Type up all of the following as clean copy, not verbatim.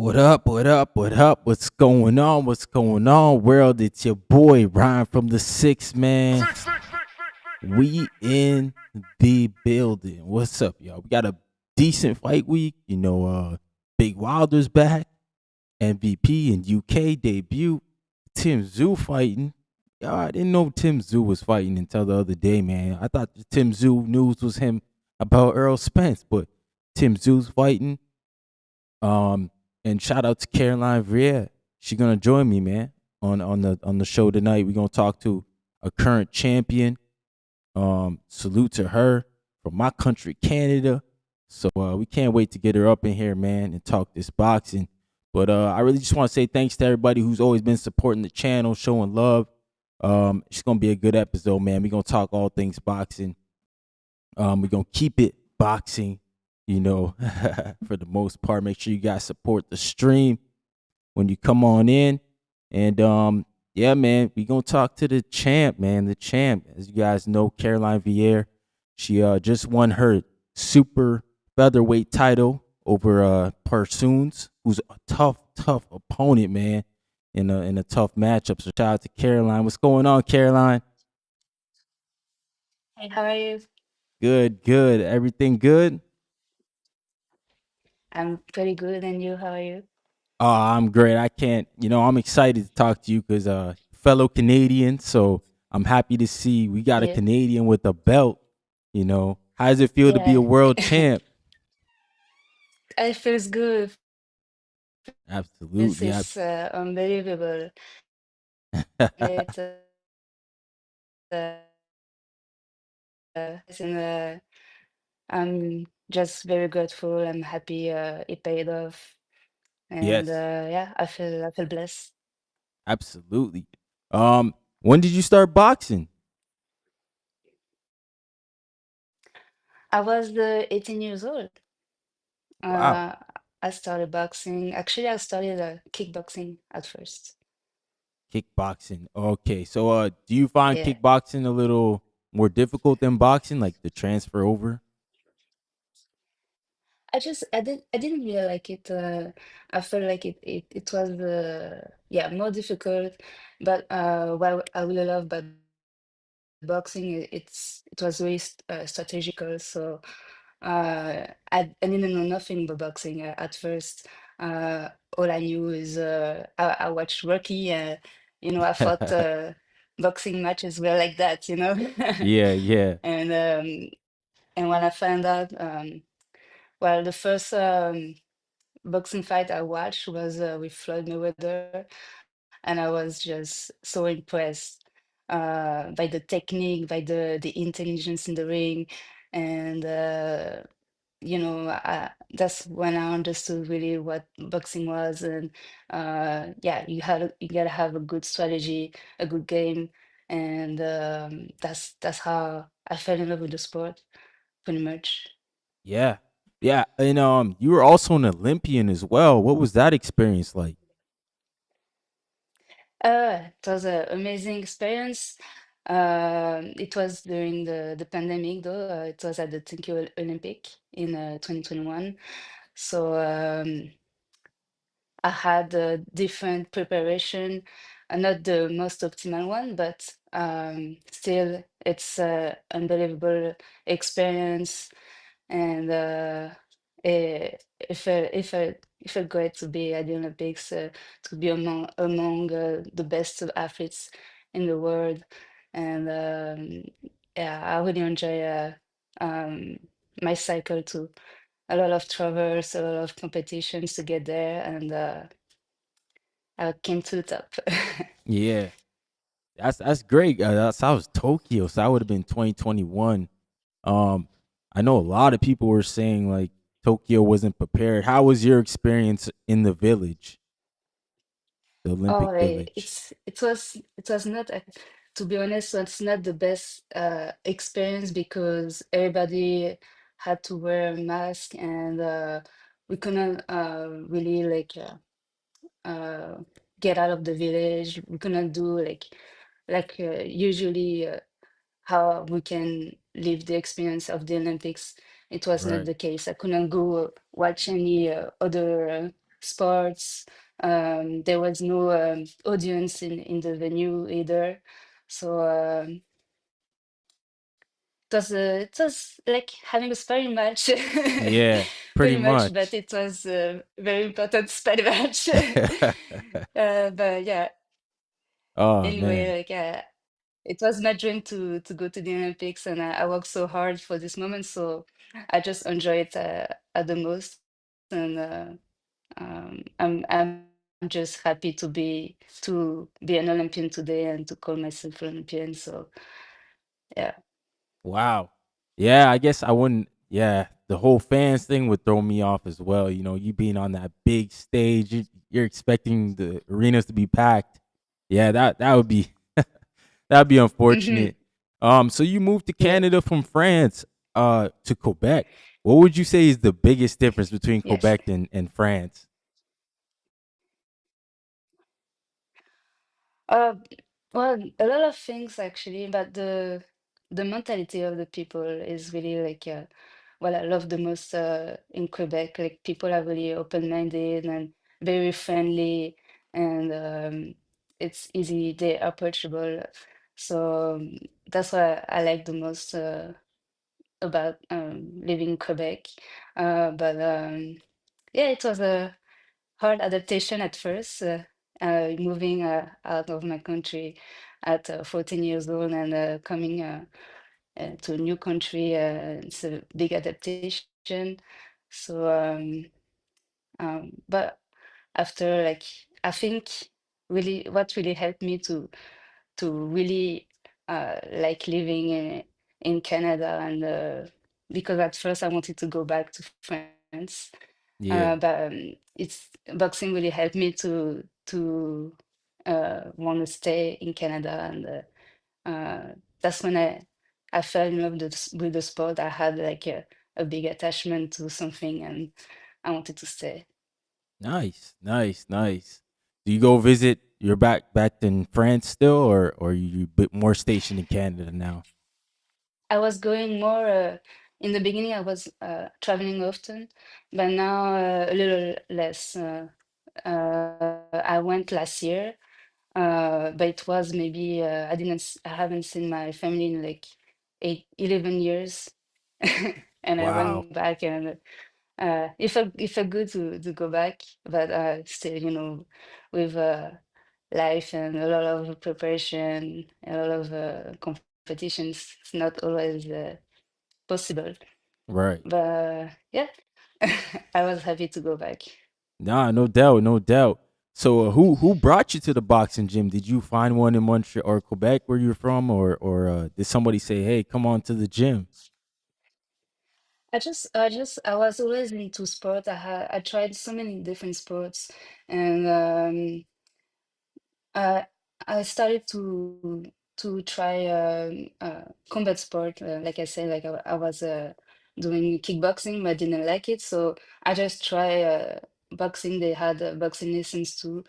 What up? What up? What up? What's going on? What's going on, world? It's your boy Ryan from the Six Man. We in the building. What's up, y'all? We got a decent fight week. Big Wilder's back. MVP in UK debut. Tim Zoo fighting. Y'all, I didn't know Tim Zoo was fighting until the other day, man. I thought the Tim Zoo news was him about Earl Spence, but Tim Zoo's fighting. Um, and shout out to Caroline Veyre. She gonna join me, man, on the show tonight. We're gonna talk to a current champion. Salute to her from my country, Canada. So we can't wait to get her up in here, man, and talk this boxing. But I really just want to say thanks to everybody who's always been supporting the channel, showing love. It's gonna be a good episode, man. We're gonna talk all things boxing. We're gonna keep it boxing, for the most part. Make sure you guys support the stream when you come on in. And yeah, man, we gonna talk to the champ, man. The champ. As you guys know, Caroline Veyre. She just won her super featherweight title over Parsoons, who's a tough opponent, man, in a tough matchup. So shout out to Caroline. What's going on, Caroline? Hey, how are you? Good, good. Everything good? I'm pretty good, and you, how are you? Oh, I'm great. I can't, I'm excited to talk to you because fellow Canadian. So I'm happy to see we got a Yeah, Canadian with a belt. How does it feel to be a yeah. world champ? It feels good. This Absolutely. is unbelievable. It's and I'm just very grateful. I'm happy it paid off, and Yes, yeah, I feel blessed. absolutely. When did you start boxing? I was 18 years old. Wow, Uh, I started boxing. Actually, I started kickboxing at first. kickboxing. Okay, so do you find Yeah. kickboxing a little more difficult than boxing, like the transfer over? I didn't really like it. I felt like it was yeah, more difficult. But what I really love about boxing, it was very strategical. So I didn't know nothing about boxing at first. Uh, all I knew is I watched Rocky. I thought boxing matches were like that, Yeah, yeah. and and when I found out, well, the first boxing fight I watched was with Floyd Mayweather, and I was just so impressed by the technique, by the intelligence in the ring, and that's when I understood really what boxing was. And yeah, you gotta have a good strategy, a good game, and that's how I fell in love with the sport, pretty much. Yeah. Yeah. And you were also an Olympian as well. What was that experience like? It was an amazing experience. It was during the pandemic, though. It was at the Tokyo Olympic in 2021. So I had a different preparation, not the most optimal one, but still, it's an unbelievable experience, and it felt great to be at the Olympics, to be among the best athletes in the world, and yeah, I really enjoy um, my cycle too. A lot of travels, a lot of competitions to get there, and I came to the top. Yeah. That's great. That was Tokyo, so that would have been 2021. Um, I know a lot of people were saying like Tokyo wasn't prepared. How was your experience in the village, the Oh, Olympic Village? it was not to be honest, it's not the best experience because everybody had to wear a mask, and we couldn't really like uh, get out of the village. We couldn't do like usually how we can live the experience of the Olympics. It was not Right. the case. I couldn't go watch any other. sports. There was no audience in the venue either. So it was like having a sparring match, Yeah, pretty pretty much, but much. it was a very important sparring match. But yeah, Oh man. anyway, like it was my dream to go to the Olympics, and I worked so hard for this moment, so I just enjoy it at the most, and I'm just happy to be an Olympian today and to call myself Olympian. So yeah. Wow. Yeah, I guess I wouldn't. Yeah, the whole fans thing would throw me off as well. You know, you being on that big stage, you're expecting the arenas to be packed. Yeah, that would be that'd be Hmm. unfortunate. So you moved to Yeah. Canada from France, to Quebec. What would you say is the biggest difference between Yes. Quebec and France? Uh, well, a lot of things actually, but the mentality of the people is really like what I love the most in Quebec. Like people are really open-minded and very friendly, and it's easy, they're approachable. So that's what I like the most about living in Quebec. But yeah, it was a hard adaptation at first, moving out of my country at 14 years old and coming to a new country. It's a big adaptation. So, but after, like, I think really what really helped me to really like living in Canada, and because at first I wanted to go back to France, Yeah. but it's boxing really helped me to want to stay in Canada, and that's when I fell in love with the sport. I had like a big attachment to something, and I wanted to stay. Nice, nice, nice. Do you go visit? You're back in France still, or you bit more stationed in Canada now? I was going more in the beginning. I was traveling often, but now a little less. I went last year, but it was maybe I haven't seen my family in like 11 years, and I Wow. went back, and if I good to go back, but still, with life and a lot of preparation, a lot of competitions, it's not always possible. Right. But yeah, I was happy to go back. Nah, no doubt, no doubt. So, who brought you to the boxing gym? Did you find one in Montreal or Quebec where you're from, or did somebody say, "Hey, come on to the gym"? I was always into sport. I tried so many different sports, and I I started to try combat sport. Like I said, like I was doing kickboxing, but I didn't like it, so I just try boxing. They had boxing lessons too,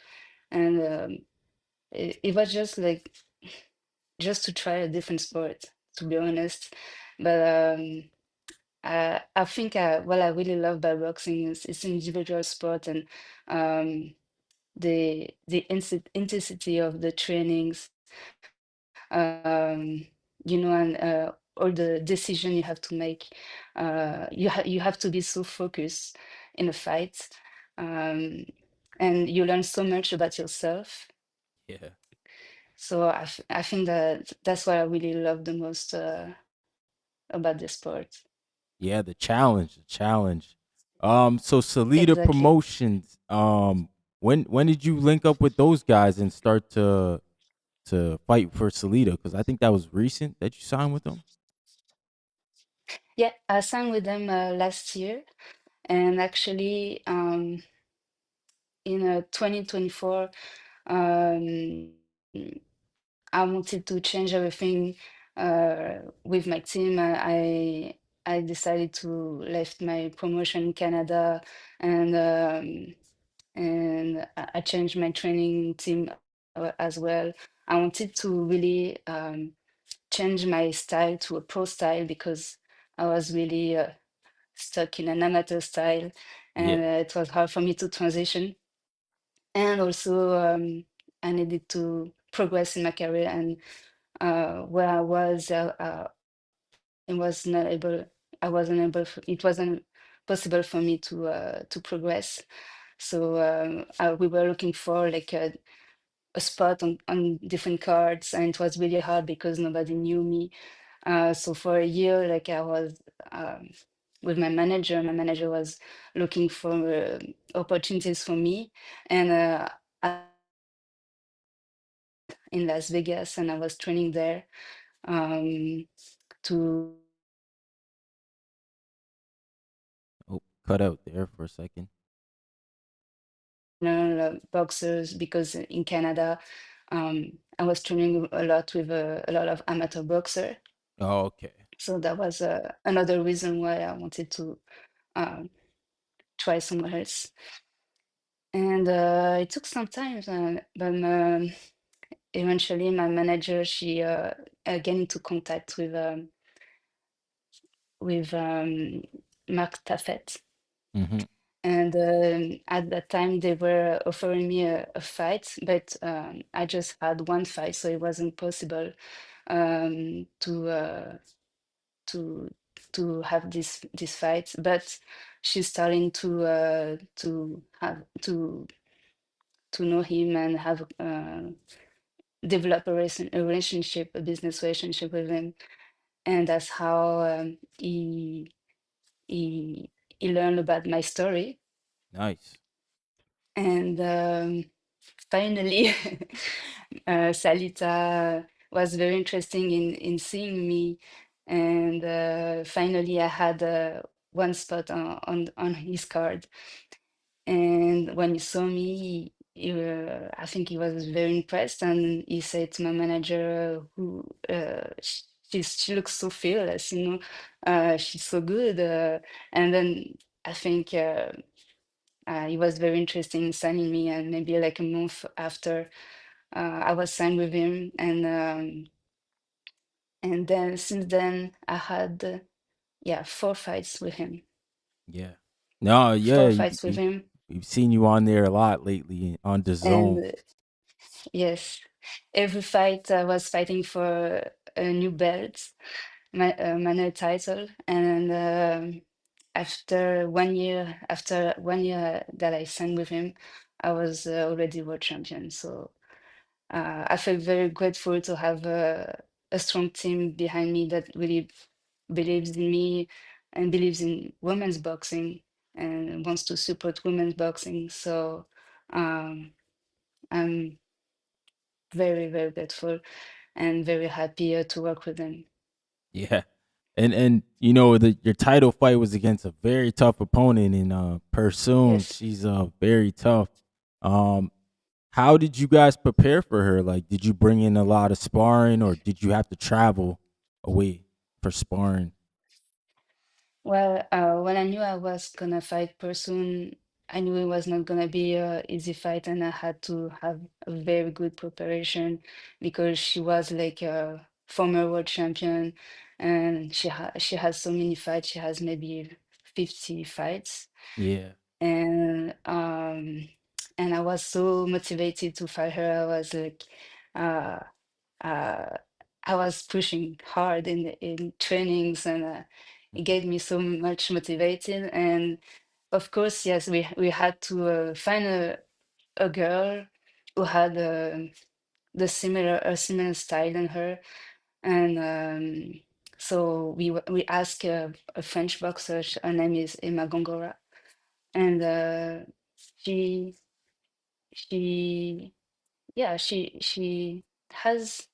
and it was just like just to try a different sport, to be honest. But I think what I really love about boxing is it's an individual sport, and um, intensity of the trainings, and all the decision you have to make. You have to be so focused in a fight, um, and you learn so much about yourself. Yeah. So I think that that's what I really love the most about the sport. Yeah, the challenge, the challenge. So Salida Exactly. Promotions. When did you link up with those guys and start to fight for Salida? Because I think that was recent that you signed with them. Yeah, I sang with them last year, and actually, in 2024, um, I wanted to change everything with my team. I decided to left my promotion in Canada, and I changed my training team as well. I wanted to really change my style to a pro style because I was really stuck in an amateur style, Yeah. and it was hard for me to transition. And also, I needed to progress in my career, and where I was, it was not able. I wasn't able. It wasn't possible for me to progress. So we were looking for like a spot on different cards, and it was really hard because nobody knew me. So for a year, like I was um, with my manager. My manager was looking for opportunities for me, and I in Las Vegas, and I was training there to Oh, cut out there for a second. learn boxers because in Canada, I was training a lot with a lot of amateur boxer. Oh, okay. So that was another reason why I wanted to um, try somewhere else. And it took some time, but eventually my manager, she get into contact with Mark Taffet. Mm-hmm. And at that time, they were offering me a fight, but I just had one fight, so it wasn't possible um, to uh, to to have this fight. But she's starting to have to know him and have develop a relationship, a business relationship with him, and that's how he he learned about my story. Nice. And finally, Salita was very interesting in seeing me, and finally I had one spot on his card. And when he saw me, I think he was very impressed, and he said to my manager, "Who she looks so fearless, you know, she's so good." And then I think he was very interested in signing me, and maybe like a month after, I was signed with him, and then since then I had yeah 4 fights with him, Yeah. No, yeah, four fights with him, we've seen you on there a lot lately on the and zone. yes, every fight I was fighting for a new belt, my title, and after 1 year that I signed with him, I was already world champion. So I feel very grateful to have a strong team behind me that really believes in me and believes in women's boxing and wants to support women's boxing. So um, I'm very, very grateful and very happy to work with them. Yeah. And you know your title fight was against a very tough opponent in Pursoon. Yes. She's very tough. Um how did you guys prepare for her? Like did you bring in a lot of sparring or did you have to travel away for sparring? Well, when I knew I was gonna fight person, I knew it was not gonna be a easy fight, and I had to have a very good preparation because she was like a former world champion, and she has so many fights. She has maybe 50 fights, Yeah. and and I was so motivated to fight her. I was like, uh, uh, I was pushing hard in trainings, and it gave me so much motivated. And of course, yes, we had to find a girl who had a similar style than her, and so we asked a French boxer. Her name is Emma Gongora, and she she yeah has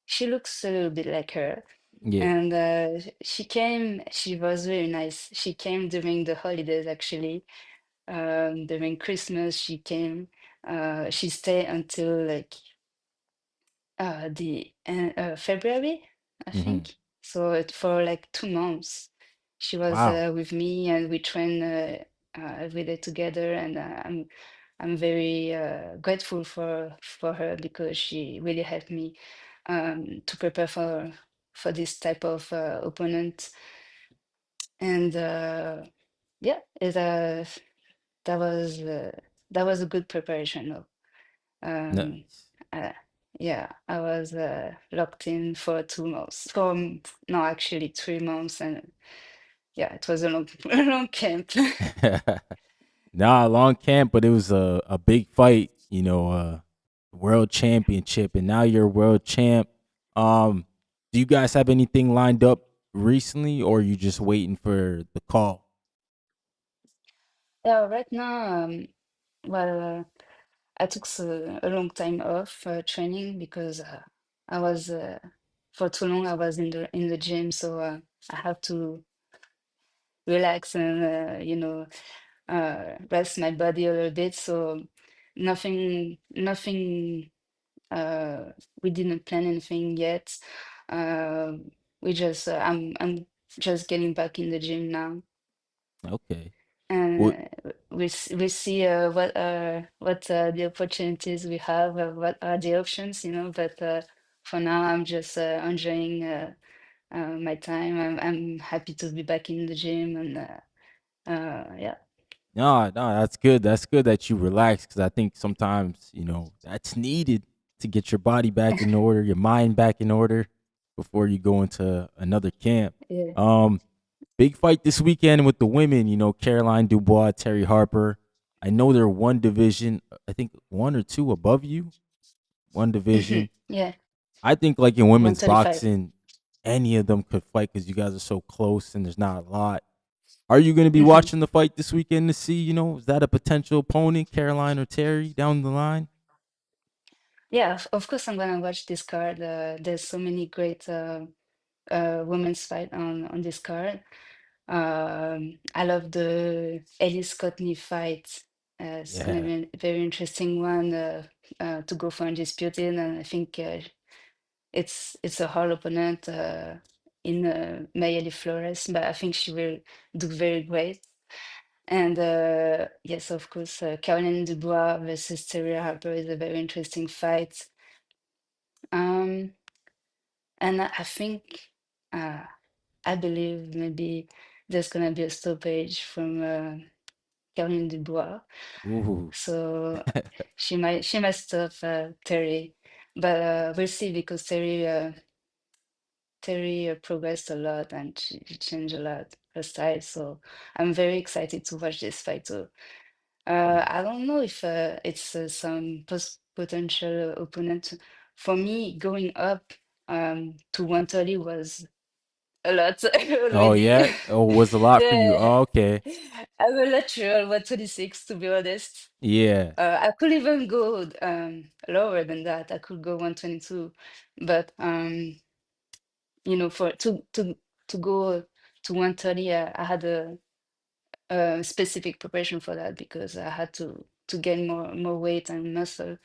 she looks a little bit like her. Yeah. And she came, she was very nice. She came during the holidays, actually. During Christmas, she came. She stayed until like February, I Mhm. think. So for like 2 months, she was Wow. with me, and we trained every day together. And I'm very grateful for her because she really helped me to prepare for this type of opponent. And yeah, that was uh, that was a good preparation though. Um, Nice. uh, yeah, I was locked in for 2 months. For no, actually 3 months, and yeah, it was a long, a long camp. Nah, long camp, but it was a big fight, world championship, and now you're a world champ. Um, do you guys have anything lined up recently, or are you just waiting for the call? Yeah, right now, well, I took a long time off training because I was for too long. I was in the gym, so I have to relax and rest my body a little bit. So nothing. We didn't plan anything yet. Uh, we just I'm just getting back in the gym now, Okay. Well, and we see what the opportunities we have, what are the options, But for now, I'm just enjoying my time. I'm happy to be back in the gym, and yeah, no, no, that's good. That's good that you relax because I think sometimes that's needed to get your body back in order, your mind back in order before you go into another camp. yeah. Um, Big fight this weekend with the women. Caroline Dubois, Terry Harper. I know they're one division. I think one or two above you. One division. Yeah, I think like in women's 135. boxing, any of them could fight because you guys are so close and there's not a lot. Are you going to be hmm watching the fight this weekend to see, is that a potential opponent, Caroline or Terry, down the line? Yeah, of course I'm gonna watch this card. There's so many great women's fight on this card. I love the Ellis Cotney fight. It's gonna Yeah. be a very interesting one to go for undisputed, and I think it's a hard opponent in Mayeli Flores, but I think she will do very great. And yes, of course, Caroline Dubois versus Terry Harper is a very interesting fight. Um, and I think, uh, I believe maybe there's gonna be a stoppage from Caroline Dubois, Ooh. so she might stop Terry, but we'll see because Terry progressed a lot and she changed a lot her style. So I'm very excited to watch this fight too. Yeah. I don't know if it's some potential opponent. For me, going up to 130 was a lot Oh already. yeah. Oh, was a lot for you. Yeah, Oh, okay. I'm a lot sure 126 to be honest. Yeah. I could even go lower than that. I could go 122, but for to go to 130, I had a specific preparation for that because I had to gain more weight and muscle.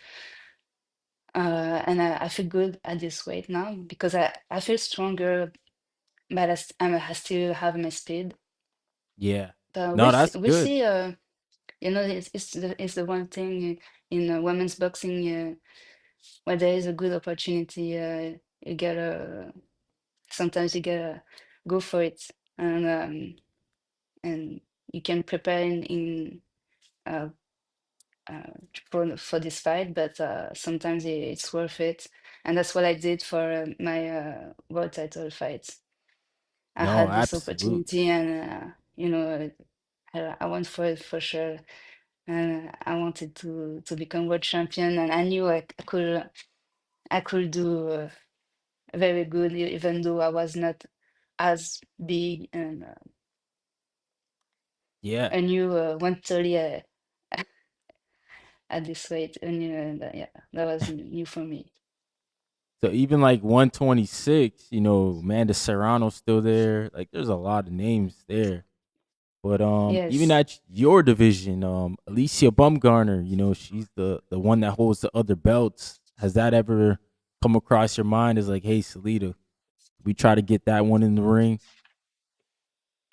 And I feel good at this weight now because I feel stronger, but I still have my speed. Yeah. But No, that's we'll good. see. It's the one thing in women's boxing where there is a good opportunity. You gotta sometimes you gotta go for it, and you can prepare in uh, uh, for this fight, but sometimes it's worth it, and that's what I did for my world title fights. I No, had this absolutely. opportunity, and I went for it for sure, and I wanted to become world champion, and I knew I could do very good, even though I was not as big, and Yeah. I knew 130 at this weight, and yeah, that was new for me. So even like 126, Amanda Serrano's still there. Like there's a lot of names there. But even Yes. at your division, Alicia Bumgarner, she's the one that holds the other belts. Has that ever come across your mind as like, hey, Salita, we try to get that one in the ring?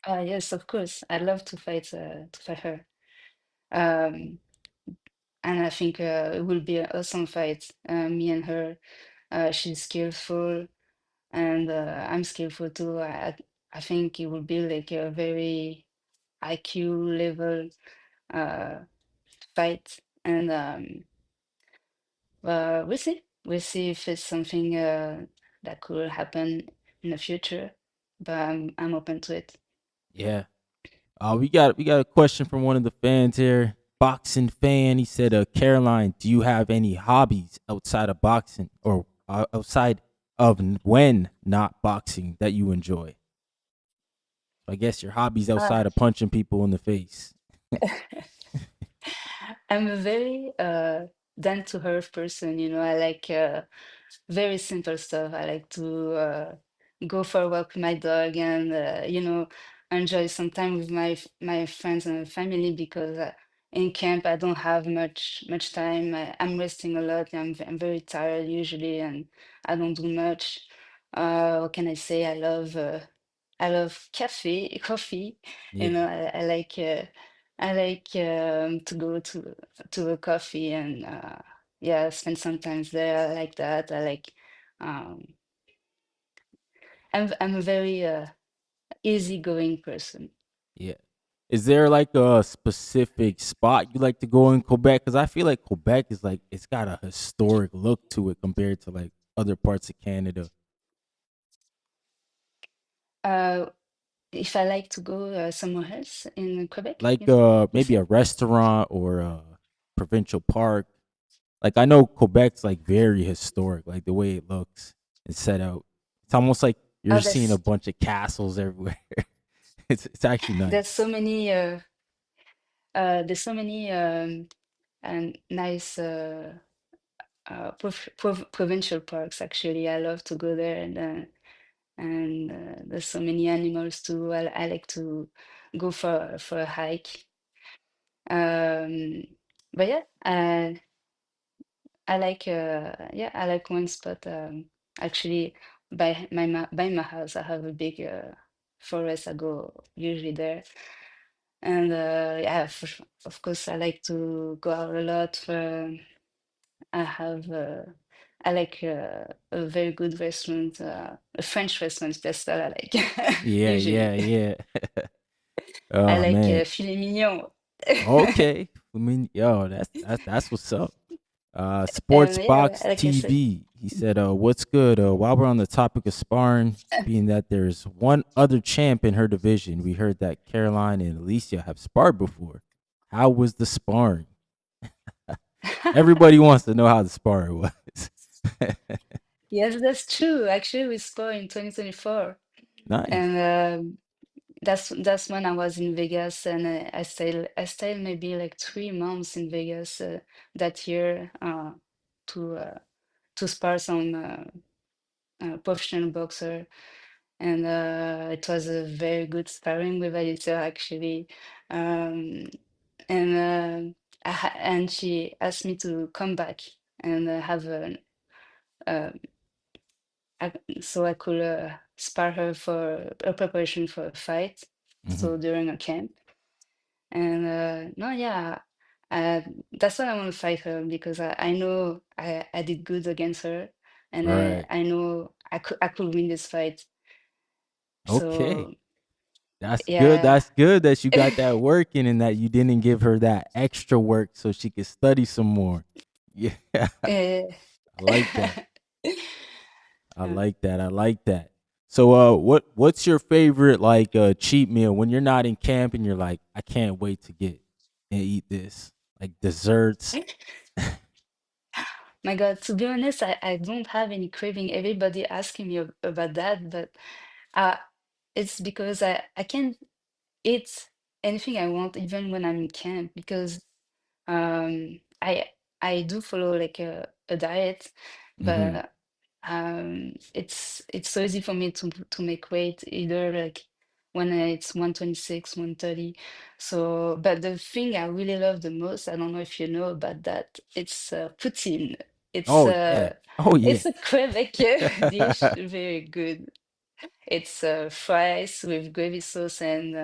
Yes, of course. I'd love to fight her. Um, and I think it will be an awesome fight. Me and her. She's skillful, and I'm skillful too. I think it will be like a very IQ level uh, fight, and we'll see. We'll see if it's something that could happen in the future, but I'm open to it. Yeah. We got a question from one of the fans here. Boxing fan. He said, Caroline, do you have any hobbies outside of boxing or outside of when not boxing that you enjoy? I guess your hobbies Uh, outside of punching people in the face. I'm a very down to earth person, you know. I like very simple stuff. I like to go for a walk with my dog and enjoy some time with my friends and family because in camp I don't have much time. I'm resting a lot. I'm very tired usually and I don't do much. What can I say? I love coffee. You Yeah. know, I like to go to a coffee and yeah, spend some time there. I like that. I like um I'm a very easygoing person. Yeah. Is there like a specific spot you like to go in Quebec? Because I feel like Quebec is like it's got a historic look to it compared to like other parts of Canada. Uh if I like to go somewhere else in Quebec, Like you maybe say? a restaurant or a provincial park. Like I know Quebec's like very historic, like the way it looks and set out. It's almost like you're Oh, seeing a bunch of castles everywhere. It's actually there's nice. so many there's so many and nice provincial parks actually. I love to go there and there's so many animals too. I like to go for a hike. Um, but yeah, I like one spot. Actually, by my house, I have a big forest. I go usually there, and yeah, of course, I like to go out a lot. I have I like a very good restaurant, a French restaurant. That's what I like Yeah, yeah, usually. yeah. I Oh like man. filet mignon. Okay. I mean, yo, that's what's up. Sports Yeah, Box like I said. TV. He said, what's good? While we're on the topic of sparring, being that there's one other champ in her division, we heard that Caroline and Alicia have sparred before. How was the sparring? Everybody wants to know how the sparring was. Yes, that's true. Actually, we scored in 2024, and Nice. that's when I was in Vegas, and I stayed maybe like 3 months in Vegas that year to uh, to spar some professional boxer, and it was a very good sparring with Alicia actually, um, and and she asked me to come back and have uh, I, so I could spar her for a preparation for a fight. Hmm. So during a camp, and no, yeah, uh, that's why I want to fight her because I know I did good against her, and Right. I know I could win this fight. Okay. So That's good. yeah, That's good that you got that working and that you didn't give her that extra work so she could study some more. Yeah. uh, I like that. I like that. I like that. So what's your favorite like cheat meal when you're not in camp and you're like, I can't wait to get and eat this? Like desserts. my God, to be honest, I don't have any craving. Everybody asking me about that, but uh, it's because I can eat anything I want, even when I'm in camp, because I do follow like a diet, Hmm. but it's so easy for me to make weight either like when it's 126, 130. So, but the thing I really love the most, I don't know if you know about that, it's poutine. It's Oh yeah. Oh yeah. it's a Quebec dish, very good. It's fries with gravy sauce and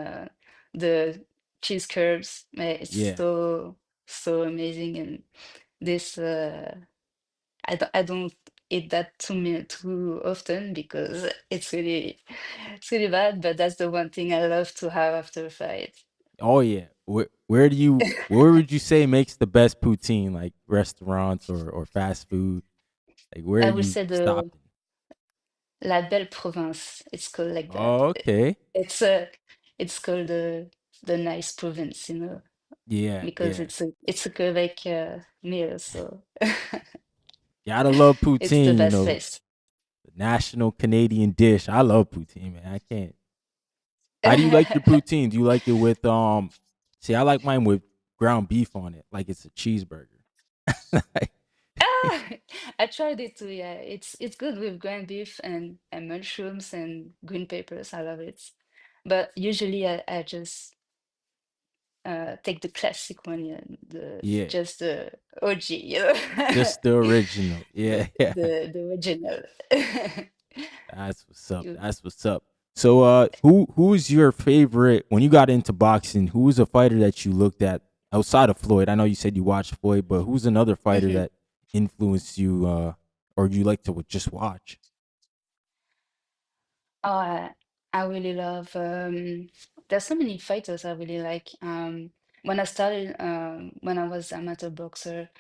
the cheese curds. It's Yeah. so amazing. And this I don't. eat that too often because it's really bad. But that's the one thing I love to have after a fight. Oh yeah. Where would you say makes the best poutine? Like restaurants or fast food? Like where are I would you say the stopping? La Belle Province. It's called like that. Oh, okay. It's it's called the nice province, Yeah, because yeah. it's a Quebec meal, so Gotta love it's the poutine, best place. the national Canadian dish. I love poutine, man. I can't. How do you like your poutine? Do you like it with see, I like mine with ground beef on it, like it's a cheeseburger. Like, Ah, I tried it too. Yeah, it's good with ground beef and mushrooms and green peppers. I love it. But usually I just take the classic one, yeah, the yeah. just the OG, you know, Just the original. Yeah, yeah. the original. That's what's up. You, That's what's up. So who's your favorite when you got into boxing, who was a fighter that you looked at outside of Floyd? I know you said you watched Floyd, but who's another fighter Mhm. that influenced you or you like to just watch? Oh, I really love. There's so many fighters I really like. When I started, when I was amateur boxer,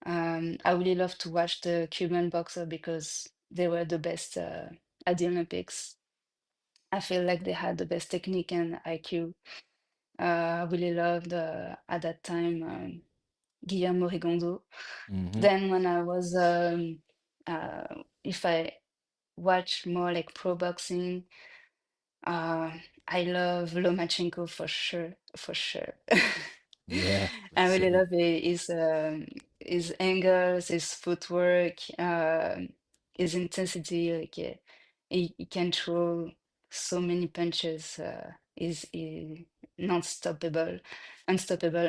I really love to watch the Cuban boxer because they were the best at the Olympics. I feel like they had the best technique and IQ. I really loved at that time Guillermo Rigondeaux. Mhm. Then when I was, if I watch more like pro boxing, uh, I love Lomachenko for sure, for sure. Yeah, I let's really say. love his angles, his footwork, his intensity. Like he can throw so many punches. Is non-stoppable, unstoppable,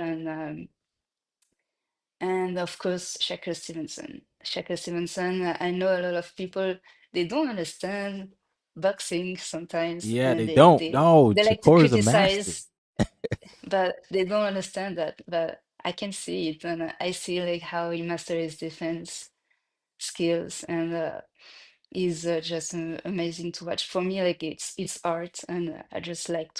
and of course Shakur Stevenson. Shakur Stevenson. I know a lot of people they don't understand boxing sometimes, Yeah, and they don't. No, they like to Shakur is a master. criticize, but they don't understand that. But I can see it, and I see like how he mastered his defense skills, and is just amazing to watch. For me, like it's art, and I just like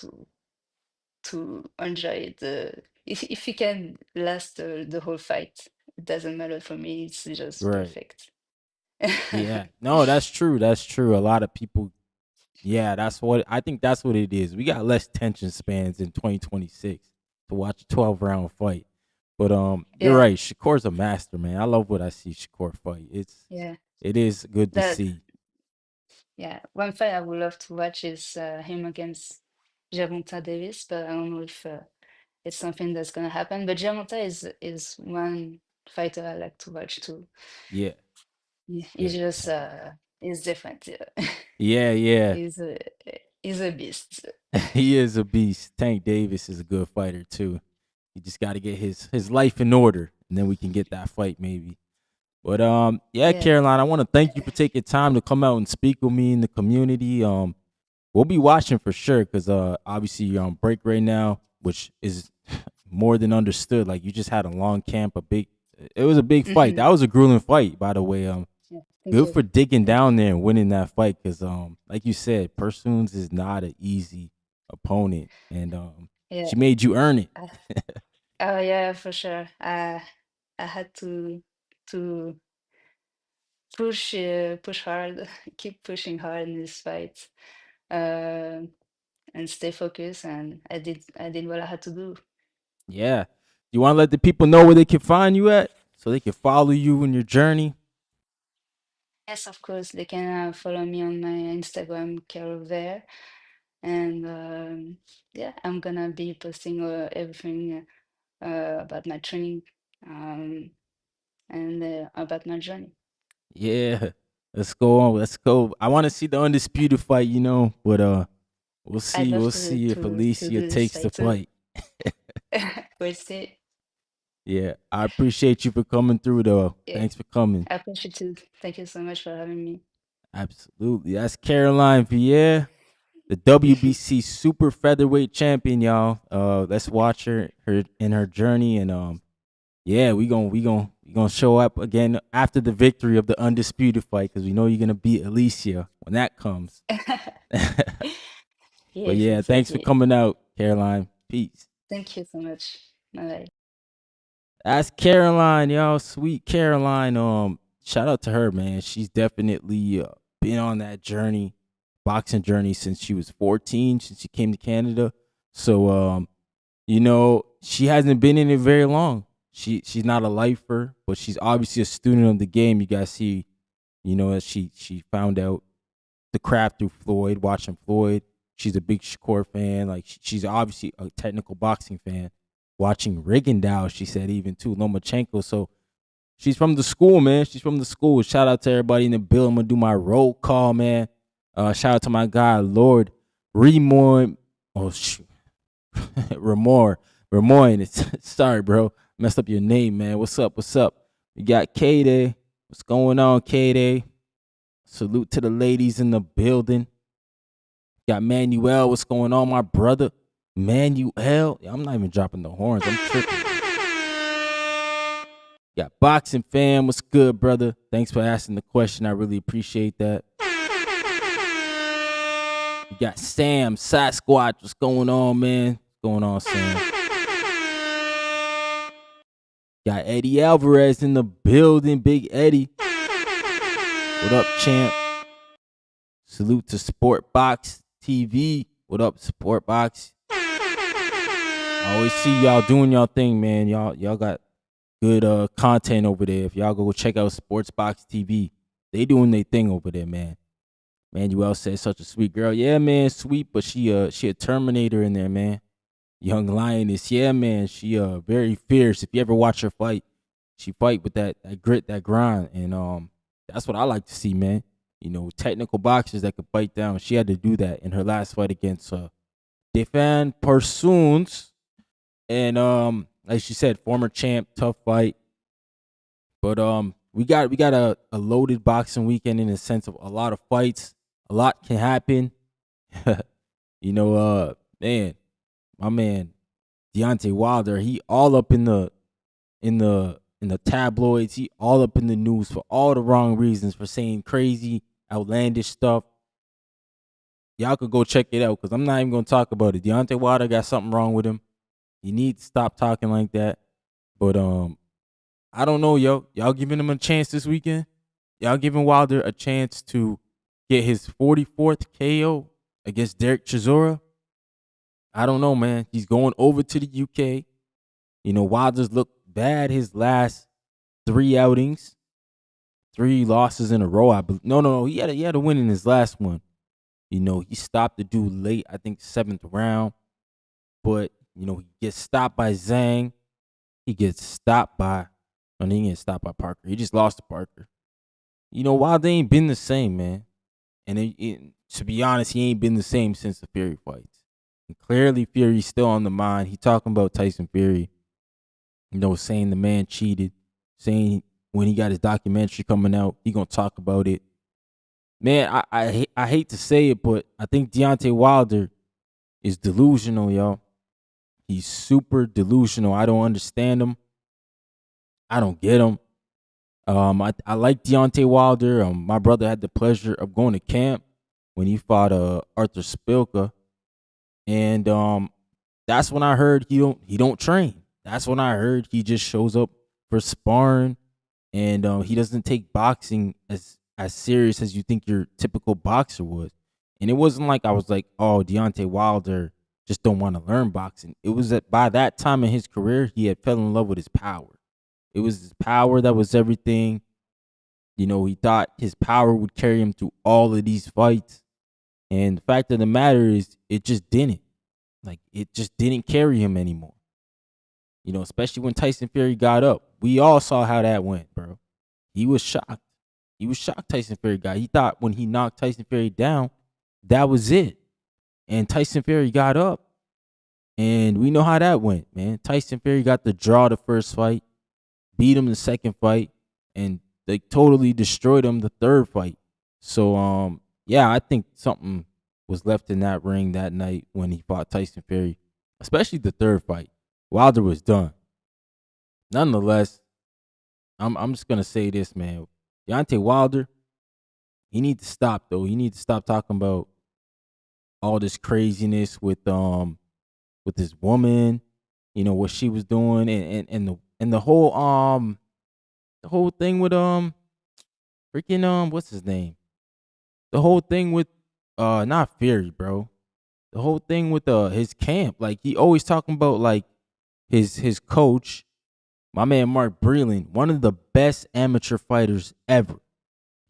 to enjoy the. If you can last the whole fight, it doesn't matter for me. It's just Right. perfect. Yeah. No, that's true. That's true. A lot of people yeah, that's what I think that's what it is. We got less tension spans in 2026 to watch a 12-round fight. But you're Yeah, right. Shakur's a master, man. I love what I see Shakur fight. yeah. It is good to That see. Yeah, one fight I would love to watch is him against Gervonta Davis, but I don't know if it's something that's gonna happen. But Gervonta is one fighter I like to watch too. Yeah. He's Yeah. just he's different. Yeah. Yeah, yeah. He's a he's a beast. He is a beast. Tank Davis is a good fighter too. He just got to get his life in order and then we can get that fight maybe. But yeah, Yeah. Caroline, I want to thank you for taking time to come out and speak with me in the community. We'll be watching for sure because obviously you're on break right now, which is more than understood. Like you just had a long camp, it was a big fight. Hmm. That was a grueling fight, by the way. Yeah. Thank Good you. for digging Thank you. down there and winning that fight because like you said, Persoons is not an easy opponent, and Yeah. she made you earn it. Uh, oh yeah, for sure. I had to push hard, keep pushing hard in this fight. Uh, and stay focused, and I did what I had to do. Yeah, you want to let the people know where they can find you at, so they can follow you in your journey. Yes, of course, they can follow me on my Instagram, Carol there, and yeah, I'm gonna be posting everything about my training, um, and about my journey. Yeah, let's go on. Let's go. I want to see the undisputed fight, but we'll I'd see. love We'll to see if to to Alicia do this takes the fight too. fight. We'll see. Yeah, I appreciate you for coming through, though. Yeah, Thanks for coming. I appreciate you. Thank you so much for having me. Absolutely. That's Caroline Vieira, the WBC super featherweight champion, y'all. Let's watch her in her journey, and yeah, we gon' You're gonna show up again after the victory of the undisputed fight because we know you're gonna beat Alicia when that comes. But Yes, yeah, thanks for exactly. coming out, Caroline. Peace. Thank you so much. Bye. That's Caroline, y'all. Sweet Caroline. Shout out to her, man. She's definitely been on that journey, boxing journey, since she was 14, since she came to Canada. So she hasn't been in it very long. She's not a lifer, but she's obviously a student of the game. You guys see, as she found out the craft through Floyd, watching Floyd. She's a big Shakur fan. Like she's obviously a technical boxing fan. Watching Rigondeaux, she said even too, Lomachenko. So she's from the school, man. She's from the school. Shout out to everybody in the bill. I'm gonna do my roll call, man. Shout out to my guy, Lord Remoy. Oh shoot. Ramoy. Sorry, bro. Messed up your name, man. What's up? What's up? We got K-Day. What's going on, K-Day? Salute to the ladies in the building. Got Manuel. What's going on, my brother? Manuel. I'm not even dropping the horns. I'm tripping. Got Boxing Fam. What's good, brother? Thanks for asking the question. I really appreciate that. You got Sam Sasquatch. What's going on, man? What's going on, Sam? Got Eddie Alvarez in the building. Big Eddie. What up, champ? Salute to Sportbox TV. What up, Sportbox? I always see y'all doing y'all thing, man. Y'all got good content over there. If y'all go check out Sportsbox TV, they doing their thing over there, man. Manuel said such a sweet girl. Yeah, man, sweet, but she a Terminator in there, man. Young Lioness, yeah, man. She very fierce. If you ever watch her fight, she fight with that grit, that grind, and that's what I like to see, man. Technical boxers that could bite down. She had to do that in her last fight against Defan Persoons. And like she said, former champ, tough fight. But we got a loaded boxing weekend in the sense of a lot of fights. A lot can happen. Man, my man Deontay Wilder, he all up in the tabloids. He all up in the news for all the wrong reasons, for saying crazy, outlandish stuff. Y'all could go check it out because I'm not even gonna talk about it. Deontay Wilder got something wrong with him. You need to stop talking like that. But I don't know, yo. Y'all giving him a chance this weekend? Y'all giving Wilder a chance to get his 44th KO against Derek Chisora? I don't know, man. He's going over to the UK. Wilder's looked bad his last 3 outings. 3 losses in a row. I believe. No. He had a win in his last one. He stopped the dude late, I think 7th round. But, he gets stopped by Zhang. He gets stopped by, he didn't get stopped by Parker. He just lost to Parker. Wilder ain't been the same, man. And to be honest, he ain't been the same since the Fury fights. And clearly, Fury's still on the mind. He talking about Tyson Fury, saying the man cheated, saying when he got his documentary coming out, he gonna talk about it. Man, I hate to say it, but I think Deontay Wilder is delusional, y'all. He's super delusional. I don't understand him. I don't get him. I like Deontay Wilder. My brother had the pleasure of going to camp when he fought Arthur Spilka, and that's when I heard he don't train. That's when I heard he just shows up for sparring, and he doesn't take boxing as serious as you think your typical boxer would. And it wasn't like I was like, oh, Deontay Wilder just don't want to learn boxing. It was that by that time in his career, he had fell in love with his power. It was his power that was everything. He thought his power would carry him through all of these fights. And the fact of the matter is, it just didn't. Like, it just didn't carry him anymore. Especially when Tyson Fury got up. We all saw how that went, bro. He was shocked. He was shocked Tyson Fury got. He thought when he knocked Tyson Fury down, that was it. And Tyson Fury got up. And we know how that went, man. Tyson Fury got the draw the first fight, beat him the second fight, and they totally destroyed him the third fight. So, yeah, I think something was left in that ring that night when he fought Tyson Fury, especially the third fight. Wilder was done. Nonetheless, I'm just gonna say this, man. Deontay Wilder, he need to stop though. He need to stop talking about all this craziness with this woman, what she was doing, and the whole thing with freaking what's his name? The whole thing with not Fury, bro. The whole thing with his camp. Like he always talking about like his coach, my man Mark Breland, one of the best amateur fighters ever.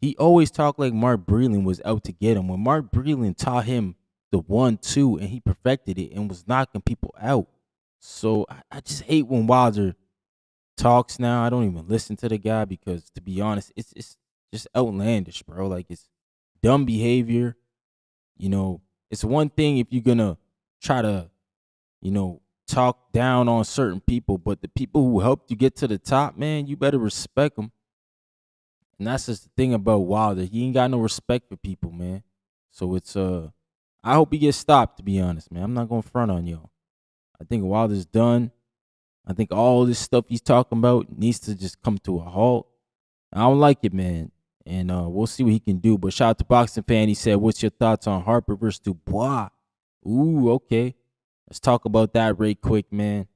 He always talked like Mark Breland was out to get him. When Mark Breland taught him the 1-2 and he perfected it and was knocking people out. So I just hate when Wilder talks now. I don't even listen to the guy because, to be honest, it's just outlandish, bro. Like it's dumb behavior. You know, it's one thing if you're gonna try to, talk down on certain people, but the people who helped you get to the top, man, you better respect them. And that's just the thing about Wilder. He ain't got no respect for people, man. So it's I hope he gets stopped, to be honest, man. I'm not gonna front on y'all. I think Wilder's done. I think all this stuff he's talking about needs to just come to a halt. I don't like it, man. And we'll see what he can do. But shout out to Boxing Fan. He said, "What's your thoughts on Harper versus Dubois?" Ooh, okay. Let's talk about that right quick, man.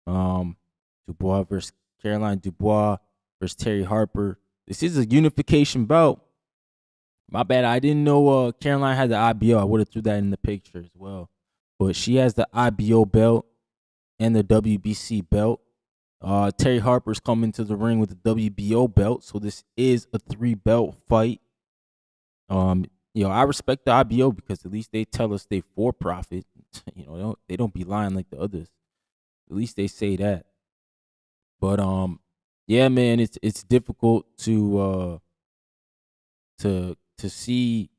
Dubois versus Caroline Dubois versus Terry Harper. This is a unification bout. My bad. I didn't know Caroline had the IBO. I would have threw that in the picture as well. But she has the IBO belt and the WBC belt. Terry Harper's coming to the ring with the WBO belt. So this is a 3-belt fight. I respect the IBO because at least they tell us they for profit. They don't be lying like the others. At least they say that. But yeah, man, it's difficult to see,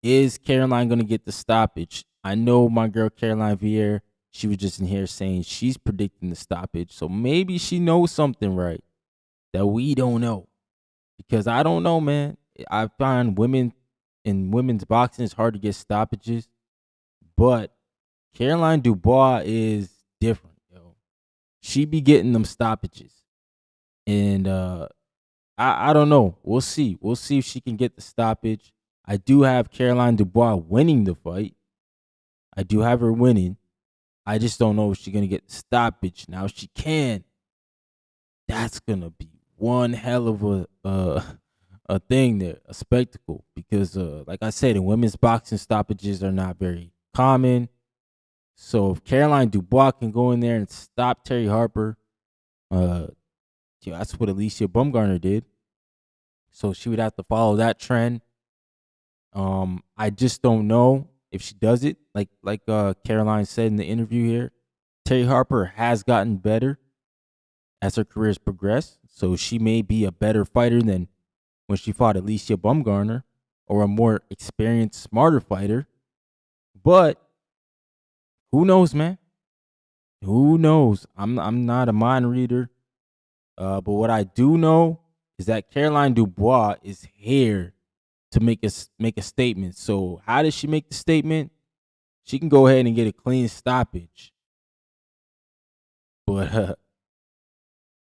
is Caroline gonna get the stoppage? I know my girl Caroline Veyre, she was just in here saying she's predicting the stoppage. So maybe she knows something right that we don't know. Because I don't know, man. I find women's boxing it's hard to get stoppages. But Caroline Dubois is different, yo. She be getting them stoppages. And I don't know. We'll see. We'll see if she can get the stoppage. I do have Caroline Dubois winning the fight. I do have her winning. I just don't know if she's gonna get the stoppage. Now, if she can, that's gonna be one hell of a thing there, a spectacle. Because like I said, in women's boxing, stoppages are not very common. So if Caroline Dubois can go in there and stop Terry Harper, that's what Alicia Baumgartner did. So she would have to follow that trend. I just don't know if she does it. Like Caroline said in the interview here, Terry Harper has gotten better as her career has progressed. So she may be a better fighter than when she fought Alicia Baumgartner, or a more experienced, smarter fighter. But who knows, man? Who knows? I'm not a mind reader. But what I do know is that Caroline Dubois is here to make a statement. So how does she make the statement? She can go ahead and get a clean stoppage. But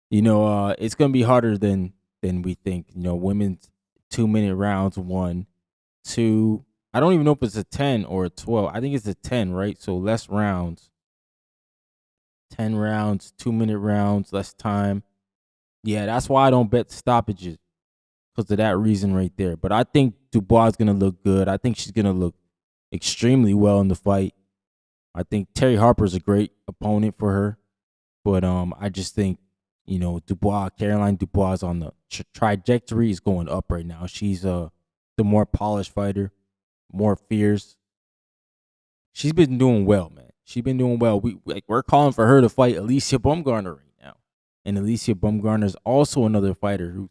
it's gonna be harder than we think. Women's 2-minute rounds, 1, 2. I don't even know if it's a 10 or a 12. I think it's a 10, right? So less rounds. 10 rounds, 2-minute rounds, less time. Yeah, that's why I don't bet stoppages, because of that reason right there. But I think Dubois is going to look good. I think she's going to look extremely well in the fight. I think Terry Harper is a great opponent for her. But I just think, Caroline Dubois is on the trajectory is going up right now. She's the more polished fighter, more fierce. She's been doing well, man. She's been doing well. We're calling for her to fight Alicia Baumgartner right now. And Alicia Baumgartner is also another fighter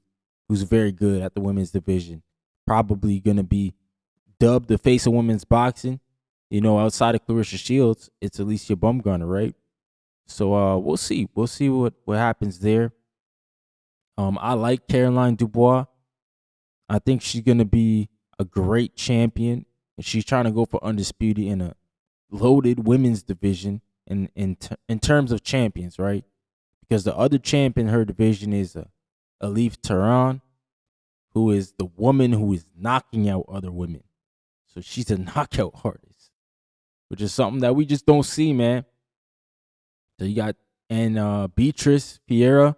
who's very good at the women's division. Probably going to be dubbed the face of women's boxing. Outside of Clarissa Shields, it's Alicia Baumgartner, right? So we'll see. We'll see what happens there. I like Caroline Dubois. I think she's going to be a great champion. And she's trying to go for undisputed in a loaded women's division in terms of champions, right? Because the other champion in her division is Alif Tehran, who is the woman who is knocking out other women. So she's a knockout artist, which is something that we just don't see, man. So you got Beatrice Vieira,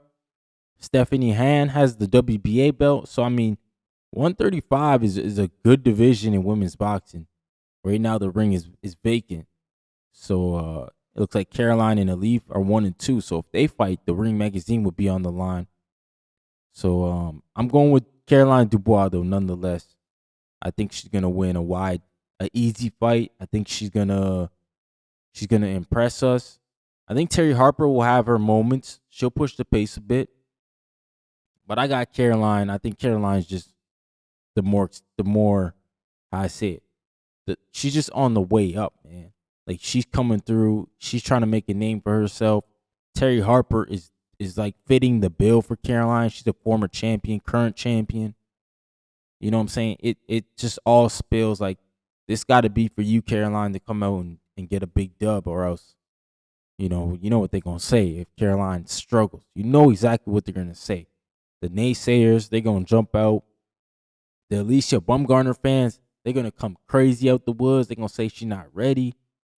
Stephanie Han has the WBA belt. So I mean, 135 is a good division in women's boxing. Right now the ring is vacant. So it looks like Caroline and Alif are 1 and 2. So if they fight, the Ring magazine would be on the line. So I'm going with Caroline Dubois though, nonetheless. I think she's gonna win a easy fight. I think she's gonna impress us. I think Terry Harper will have her moments. She'll push the pace a bit. But I got Caroline. I think Caroline's just the more how I say it. She's just on the way up, man. Like she's coming through. She's trying to make a name for herself. Terry Harper is like fitting the bill for Caroline. She's a former champion, current champion. You know what I'm saying? It just all spills like this got to be for you, Caroline, to come out and get a big dub, or else, you know what they're gonna say if Caroline struggles. You know exactly what they're gonna say. The naysayers, they're gonna jump out. The Alicia Bumgarner fans, they're gonna come crazy out the woods. They're gonna say she's not ready.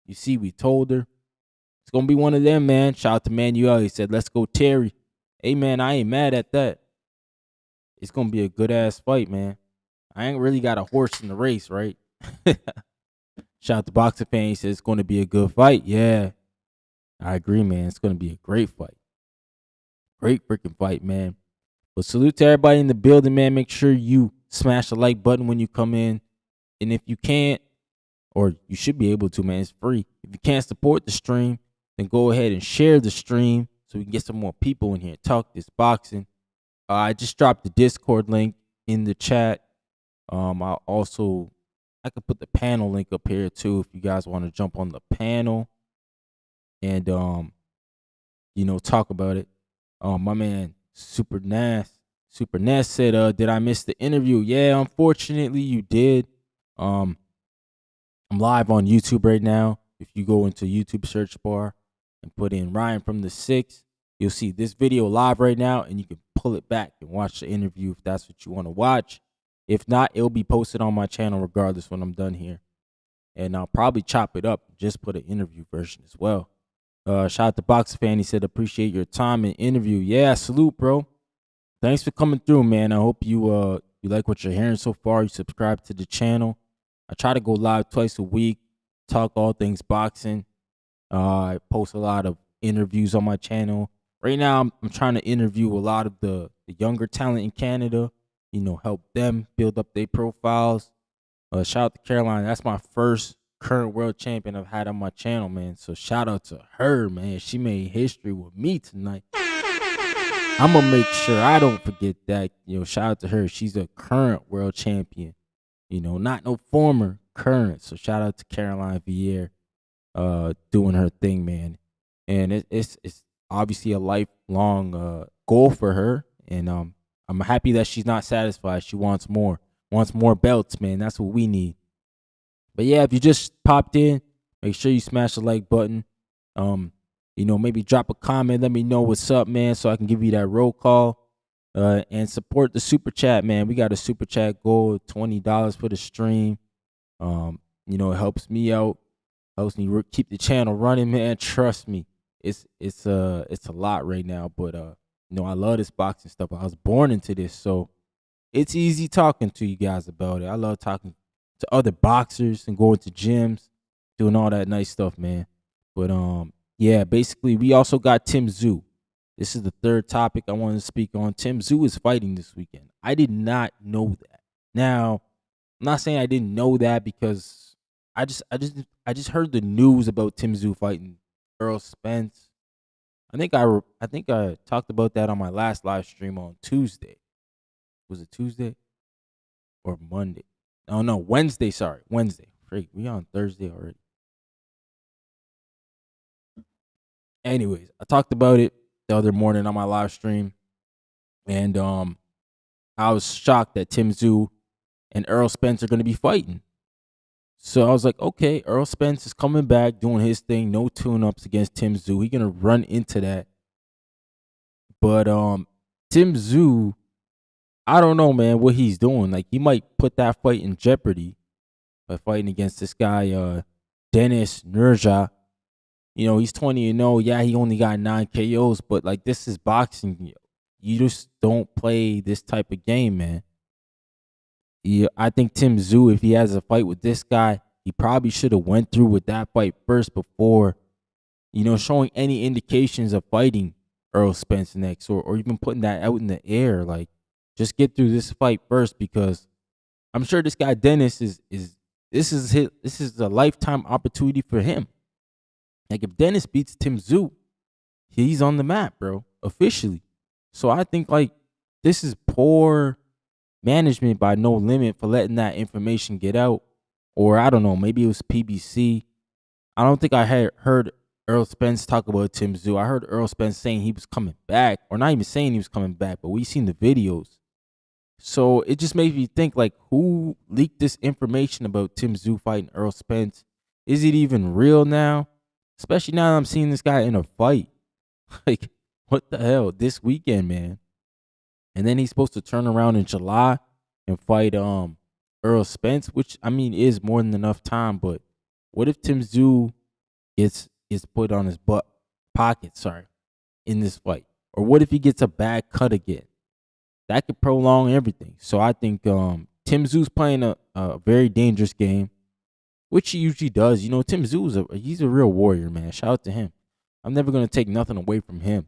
You see, we told her. It's gonna be one of them, man. Shout out to Manuel. He said, "Let's go, Terry." Hey, man, I ain't mad at that. It's gonna be a good ass fight, man. I ain't really got a horse in the race, right? Shout out to Boxer fan. He says it's gonna be a good fight. Yeah, I agree, man. It's gonna be a great fight. Great freaking fight, man. But salute to everybody in the building, man. Make sure you smash the like button when you come in. And if you can't, or you should be able to, man, it's free. If you can't support the stream, then go ahead and share the stream so we can get some more people in here and talk this boxing. I just dropped the Discord link in the chat. I could put the panel link up here too if you guys want to jump on the panel and talk about it. My man Super Nas said, did I miss the interview? Yeah, unfortunately you did. I'm live on YouTube right now. If you go into YouTube search bar and put in Ryan from the 6, you'll see this video live right now, and you can pull it back and watch the interview if that's what you want to watch. If not, it'll be posted on my channel regardless when I'm done here. And I'll probably chop it up and just put an interview version as well. Shout out to Boxer Fan. He said, appreciate your time and interview. Yeah, salute, bro. Thanks for coming through, man. I hope you like what you're hearing so far. You subscribe to the channel. I try to go live twice a week, talk all things boxing. I post a lot of interviews on my channel. Right now, I'm trying to interview a lot of the younger talent in Canada, help them build up their profiles. Shout out to Caroline. That's my first current world champion I've had on my channel, man. So shout out to her, man. She made history with me tonight. I'm going to make sure I don't forget that. Shout out to her. She's a current world champion. Not no former, current. So shout out to Caroline Veyre doing her thing, man. And it's obviously a lifelong goal for her. And I'm happy that she's not satisfied. She wants more belts, man. That's what we need. But yeah, if you just popped in, make sure you smash the like button. Maybe drop a comment. Let me know what's up, man, so I can give you that roll call. And support the super chat, man. We got a super chat goal of $20 for the stream. It helps me out, helps me keep the channel running, man. Trust me, it's a lot right now, but I love this boxing stuff. I was born into this, so it's easy talking to you guys about it. I love talking to other boxers and going to gyms, doing all that nice stuff, man. But yeah, basically, we also got Tim Tszyu. This is the third topic I wanted to speak on. Tim Tszyu is fighting this weekend. I did not know that. Now, I'm not saying I didn't know that because I just heard the news about Tim Tszyu fighting Errol Spence. I think I talked about that on my last live stream on Tuesday. Was it Tuesday or Monday? Oh no, Wednesday. Sorry, Wednesday. Freak, we on Thursday already. Anyways, I talked about it the other morning on my live stream, and I was shocked that Tim Tszyu and Errol Spence are going to be fighting. So I was like, okay, Errol Spence is coming back, doing his thing, no tune-ups against Tim Tszyu. He's going to run into that. But Tim Tszyu, I don't know, man, what he's doing. Like, he might put that fight in jeopardy by fighting against this guy, Dennis Nurja. You know, he's 20-0. Yeah, he only got 9 KOs, but like, this is boxing. You just don't play this type of game, man. Yeah, I think Tim Tszyu, if he has a fight with this guy, he probably should have went through with that fight first before, showing any indications of fighting Earl Spence next, or even putting that out in the air. Like, just get through this fight first, because I'm sure this guy Dennis this is a lifetime opportunity for him. Like, if Dennis beats Tim Tszyu, he's on the map, bro, officially. So I think, like, this is poor management by No Limit for letting that information get out. Or I don't know, maybe it was PBC. I don't think I had heard Earl Spence talk about Tim Tszyu. I heard Earl Spence saying he was coming back, or not even saying he was coming back, but we seen the videos. So it just made me think, like, who leaked this information about Tim Tszyu fighting Earl Spence? Is it even real now? Especially now that I'm seeing this guy in a fight. Like, what the hell? This weekend, man. And then he's supposed to turn around in July and fight Earl Spence, which, I mean, is more than enough time. But what if Tim Tszyu gets put on his pocket, in this fight? Or what if he gets a bad cut again? That could prolong everything. So I think Tim Tszyu's playing a very dangerous game, which he usually does. You know, Tim Tszyu he's a real warrior, man. Shout out to him. I'm never going to take nothing away from him.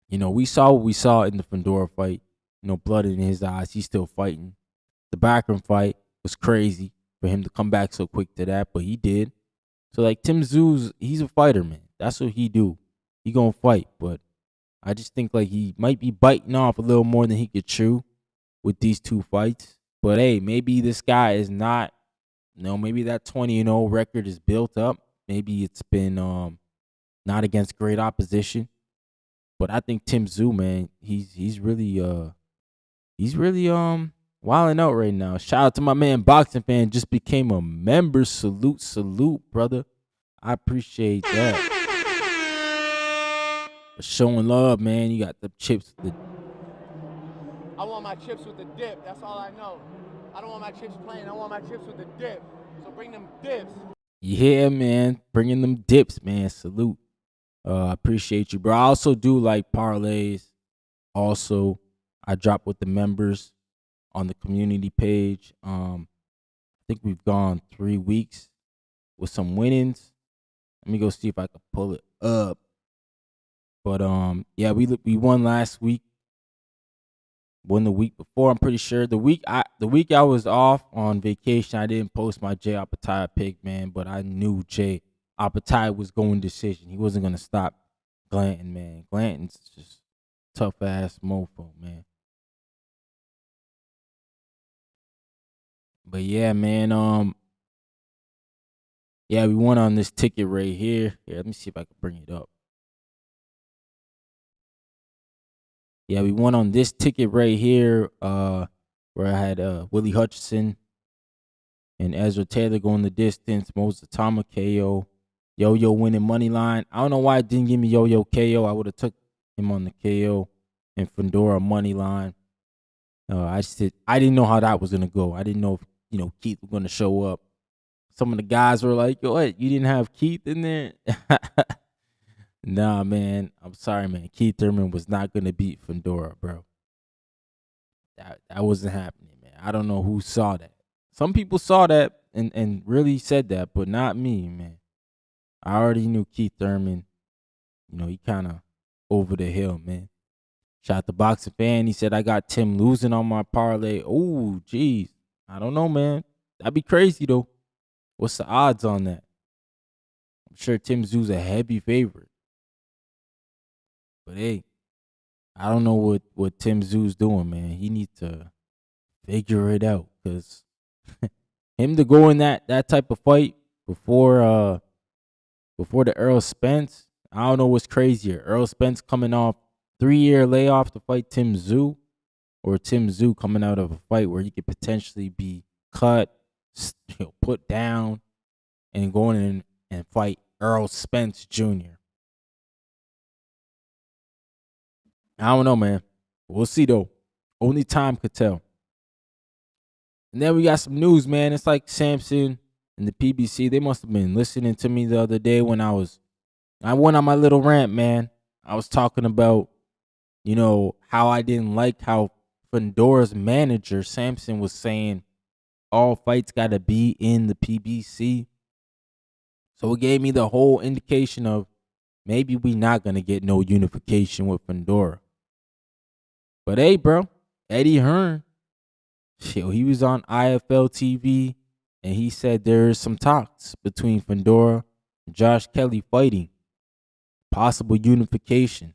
You know, we saw what we saw in the Fundora fight. You know, blood in his eyes. He's still fighting. The Backroom fight was crazy for him to come back so quick to that, but he did. So, like, Tim Tszyu, he's a fighter, man. That's what he do. He gonna fight, but I just think, like, he might be biting off a little more than he could chew with these two fights. But hey, maybe this guy is not, maybe that 20-0 record is built up. Maybe it's been not against great opposition. But I think Tim Tszyu, man, he's really wilding out right now. Shout out to my man Boxing Fan, just became a member. Salute, brother. I appreciate that. Showing love, man. You got the chips. I want my chips with the dip. That's all I know. I don't want my chips plain. I want my chips with the dip. So bring them dips. Yeah, man. Bringing them dips, man. Salute. I appreciate you, bro. I also do like parlays. Also, I drop with the members on the community page. I think we've gone 3 weeks with some winnings. Let me go see if I can pull it up. But yeah, we won last week. Won the week before, I'm pretty sure. The week I was off on vacation, I didn't post my Jay Apatow pick, man. But I knew Jay Apatow was going decision. He wasn't gonna stop Glanton, man. Glanton's just tough ass mofo, man. But yeah, man. Yeah, we won on this ticket right here. Yeah, let me see if I can bring it up. Yeah, we won on this ticket right here, where I had Willie Hutchinson and Ezra Taylor going the distance, Moses Atama KO, Yo-Yo winning money line. I don't know why it didn't give me Yo-Yo KO. I would have took him on the KO and Fundora money line. I didn't know how that was gonna go. I didn't know if Keith was gonna show up. Some of the guys were like, "Yo, what? You didn't have Keith in there?" Nah, man. I'm sorry, man. Keith Thurman was not gonna beat Fundora, bro. That wasn't happening, man. I don't know who saw that. Some people saw that and really said that, but not me, man. I already knew Keith Thurman. He kind of over the hill, man. Shout out to Boxing Fan. He said I got Tim losing on my parlay. Oh, geez. I don't know, man. That'd be crazy though. What's the odds on that? I'm sure Tim Tszyu's a heavy favorite. But hey, I don't know what Tim Tszyu's doing, man. He needs to figure it out, because him to go in that type of fight before the Earl Spence, I don't know what's crazier. Earl Spence coming off 3-year layoff to fight Tim Tszyu, or Tim Tszyu coming out of a fight where he could potentially be cut, put down, and going in and fight Earl Spence Jr. I don't know, man. We'll see though. Only time could tell. And then we got some news, man. It's like Samson and the PBC. They must have been listening to me the other day when I went on my little rant, man. I was talking about, how I didn't like how Fundora's manager, Samson, was saying all fights got to be in the PBC. So it gave me the whole indication of maybe we not going to get no unification with Fundora. But hey, bro, Eddie Hearn, he was on IFL TV and he said there's some talks between Fundora and Josh Kelly fighting. Possible unification.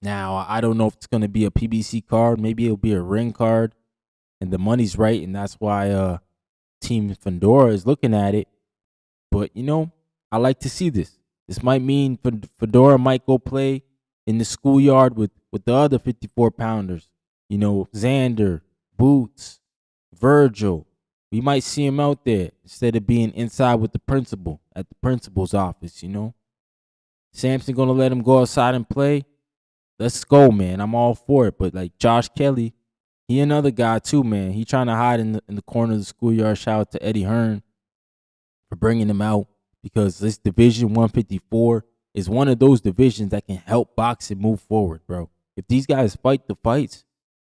Now, I don't know if it's going to be a PBC card. Maybe it'll be a ring card. And the money's right. And that's why Team Fundora is looking at it. But, I like to see this. This might mean Fundora might go play in the schoolyard with the other 54-pounders. Xander, Boots, Virgil. We might see him out there instead of being inside with the principal at the principal's office, Samson going to let him go outside and play? Let's go, man. I'm all for it. But, like, Josh Kelly, he another guy, too, man. He trying to hide in the corner of the schoolyard. Shout out to Eddie Hearn for bringing him out because this Division 154 is one of those divisions that can help boxing move forward, bro. If these guys fight the fights,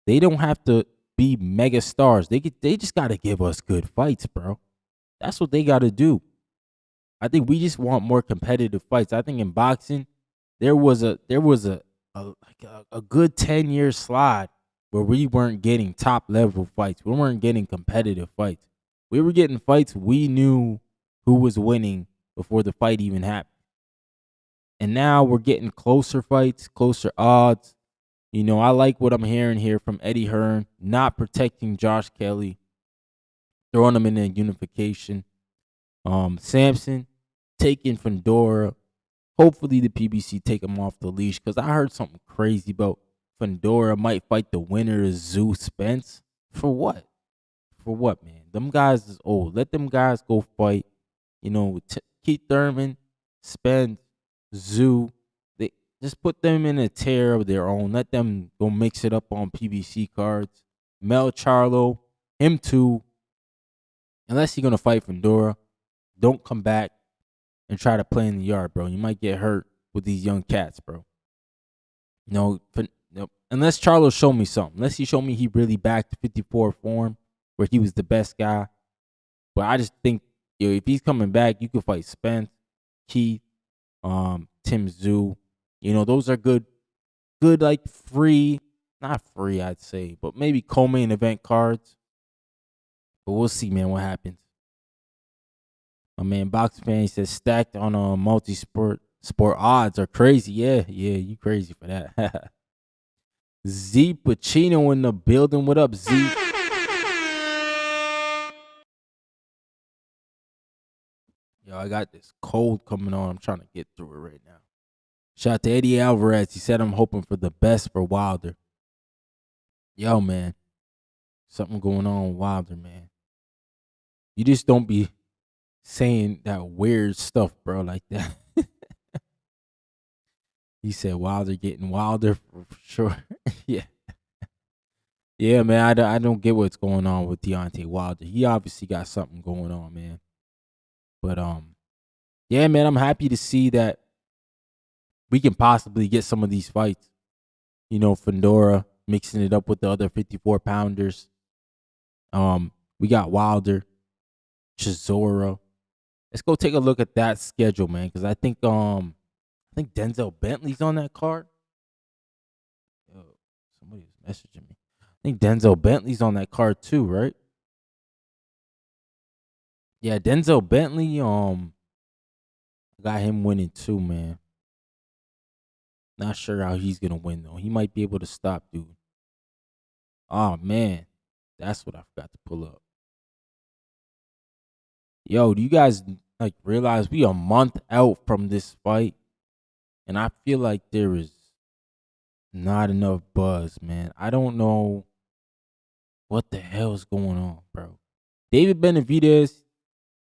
they don't have to be mega stars. They just got to give us good fights, bro. That's what they got to do. I think we just want more competitive fights. I think in boxing, there was a good 10-year slide where we weren't getting top level fights. We weren't getting competitive fights. We were getting fights we knew who was winning before the fight even happened. And now we're getting closer fights, closer odds. I like what I'm hearing here from Eddie Hearn, not protecting Josh Kelly, throwing him in a unification. Samson taking Fundora. Hopefully the PBC take him off the leash because I heard something crazy about Fundora might fight the winner of Zoo Spence. For what? For what, man? Them guys is old. Let them guys go fight. Keith Thurman, Spence, Zoo. They just put them in a tier of their own. Let them go mix it up on PBC cards. Mel Charlo, him too. Unless you're gonna fight Fundora, don't come back and try to play in the yard, bro. You might get hurt with these young cats, bro. Unless Charlo show me something. Unless he show me he really backed 54 form where he was the best guy. But I just think, if he's coming back, you could fight Spence, Keith, Tim Zoo. Those are good, like free, not free, I'd say, but maybe co-main event cards. But we'll see, man, what happens. My man, Box Fan says stacked on a multi-sport odds are crazy. Yeah, you crazy for that. Z Pacino in the building. What up, Z? Yo, I got this cold coming on. I'm trying to get through it right now. Shout out to Eddie Alvarez. He said I'm hoping for the best for Wilder. Yo, man. Something going on with Wilder, man. You just don't be saying that weird stuff, bro, like that. He said Wilder getting wilder for sure. Yeah. Yeah, man, I don't get what's going on with Deontay Wilder. He obviously got something going on, man. But, yeah, man, I'm happy to see that we can possibly get some of these fights. Fundora mixing it up with the other 54-pounders. We got Wilder, Chisora. Let's go take a look at that schedule, man, because I think Denzel Bentley's on that card. Yo, somebody's messaging me. I think Denzel Bentley's on that card too, right? Yeah, Denzel Bentley, got him winning too, man. Not sure how he's gonna win though. He might be able to stop dude. Oh man, that's what I forgot to pull up. Yo, do you guys realize we a month out from this fight? And I feel like there is not enough buzz, man. I don't know what the hell is going on, bro. David Benavidez,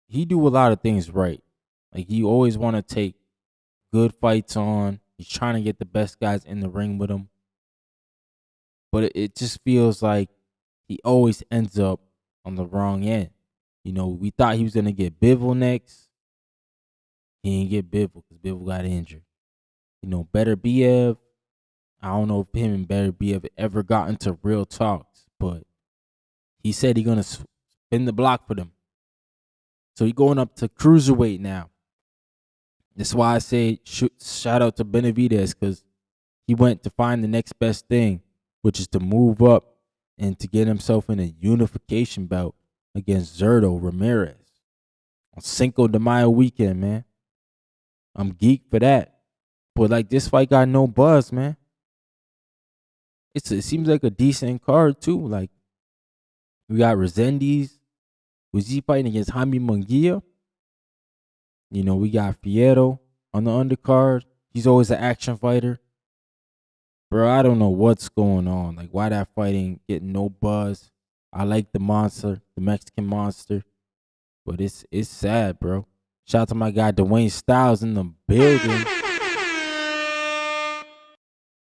he do a lot of things right. Like, he always want to take good fights on. He's trying to get the best guys in the ring with him. but it just feels like he always ends up on the wrong end. We thought he was gonna get Bivol next. He didn't get Bivol because Bivol got injured. Better Biev. I don't know if him and Better Biev ever got into real talks, but he said he gonna spin the block for them. So he going up to cruiserweight now. That's why I say shout out to Benavidez, because he went to find the next best thing, which is to move up and to get himself in a unification bout against Zurdo Ramirez on Cinco de Mayo weekend, man. I'm geeked for that. But like, this fight got no buzz, man. It seems like a decent card too. Like, we got Resendiz. Was he fighting against Jaime Munguia? We got Fierro on the undercard. He's always an action fighter. Bro, I don't know what's going on. Like, why that fighting getting no buzz? I like the monster, the Mexican monster. But it's sad, bro. Shout out to my guy Dwayne Styles in the building.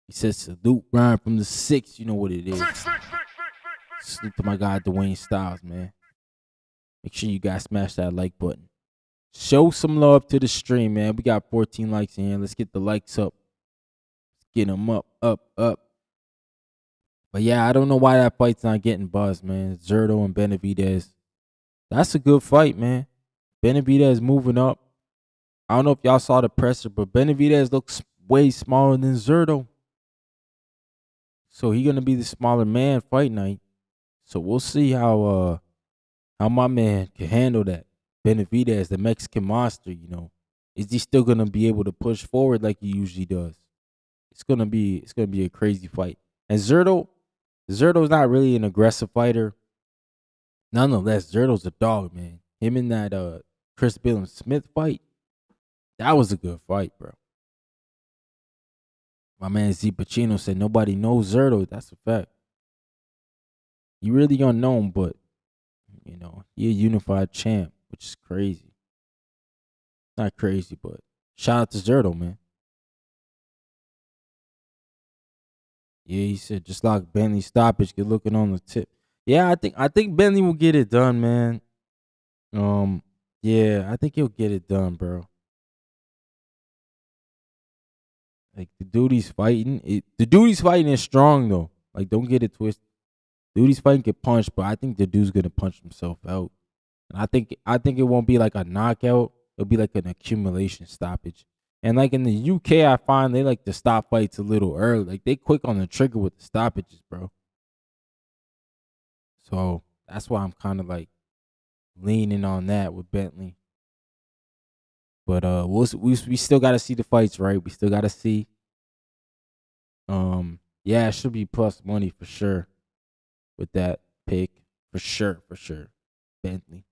He says, salute Ryan from the 6. You know what it is. Salute to my guy Dwayne Styles, man. Make sure you guys smash that like button. Show some love to the stream, man. We got 14 likes in here. Let's get the likes up. Get them up. But yeah, I don't know why that fight's not getting buzzed, man. Zurdo and Benavidez. That's a good fight, man. Benavidez moving up. I don't know if y'all saw the presser, but Benavidez looks way smaller than Zurdo. So he gonna be the smaller man fight night. So we'll see how my man can handle that. Benavidez, the Mexican monster, is he still gonna be able to push forward like he usually does? It's gonna be a crazy fight. And Zurdo's not really an aggressive fighter. Nonetheless, Zurdo's a dog, man. Him in that Chris Billum Smith fight, that was a good fight, bro. My man Z Pacino said nobody knows Zurdo. That's a fact. He really unknown, but he a unified champ, which is crazy. Not crazy, but shout out to Zurdo, man. Yeah, he said just like Bentley stoppage, get looking on the tip. Yeah, I think Bentley will get it done, man. Yeah, I think he'll get it done, bro. Like, the dude he's fighting is strong though. Like, don't get it twisted. Dude he's fighting get punched, but I think the dude's gonna punch himself out. And I think it won't be like a knockout. It'll be like an accumulation stoppage. And like in the UK, I find they like to stop fights a little early. Like, they quick on the trigger with the stoppages, bro. So that's why I'm kind of like leaning on that with Bentley. But we still gotta see the fights, right? We still gotta see. Yeah, it should be plus money for sure with that pick. For sure. Bentley.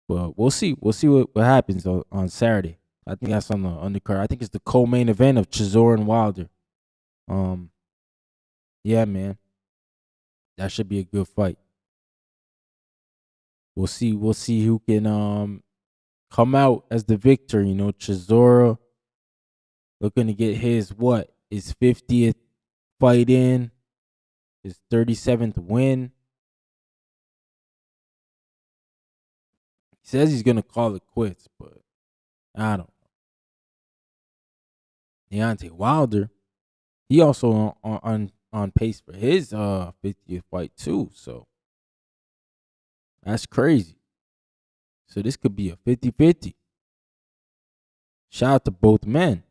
But we'll see. We'll see what happens on Saturday. I think that's on the undercard. I think it's the co-main event of Chisora and Wilder. Yeah, man. That should be a good fight. We'll see who can come out as the victor. Chisora looking to get his 50th fight in, his 37th win. He says he's gonna call it quits, but I don't know. Deontay Wilder, he also on pace for his 50th fight too. So that's crazy. So this could be a 50-50. Shout out to both men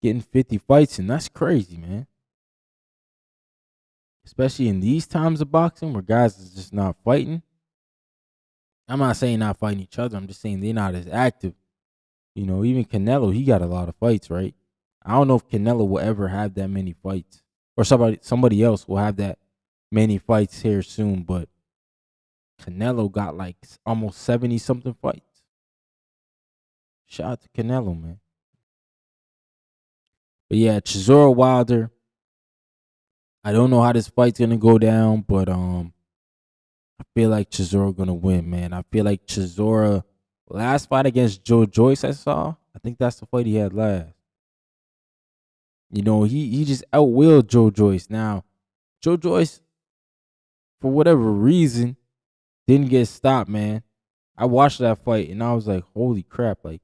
getting 50 fights, and that's crazy, man. Especially in these times of boxing where guys is just not fighting. I'm not saying not fighting each other. I'm just saying they're not as active. Even Canelo, he got a lot of fights, right? I don't know if Canelo will ever have that many fights, or somebody else will have that many fights here soon. But Canelo got like almost 70 something fights. Shout out to Canelo, man. But yeah, Chisora Wilder. I don't know how this fight's gonna go down, but I feel like Chisora gonna win, man. I feel like Chisora last fight against Joe Joyce I saw. I think that's the fight he had last. He just outwilled Joe Joyce. Now, Joe Joyce, for whatever reason, didn't get stopped, man. I watched that fight and I was like, holy crap. Like,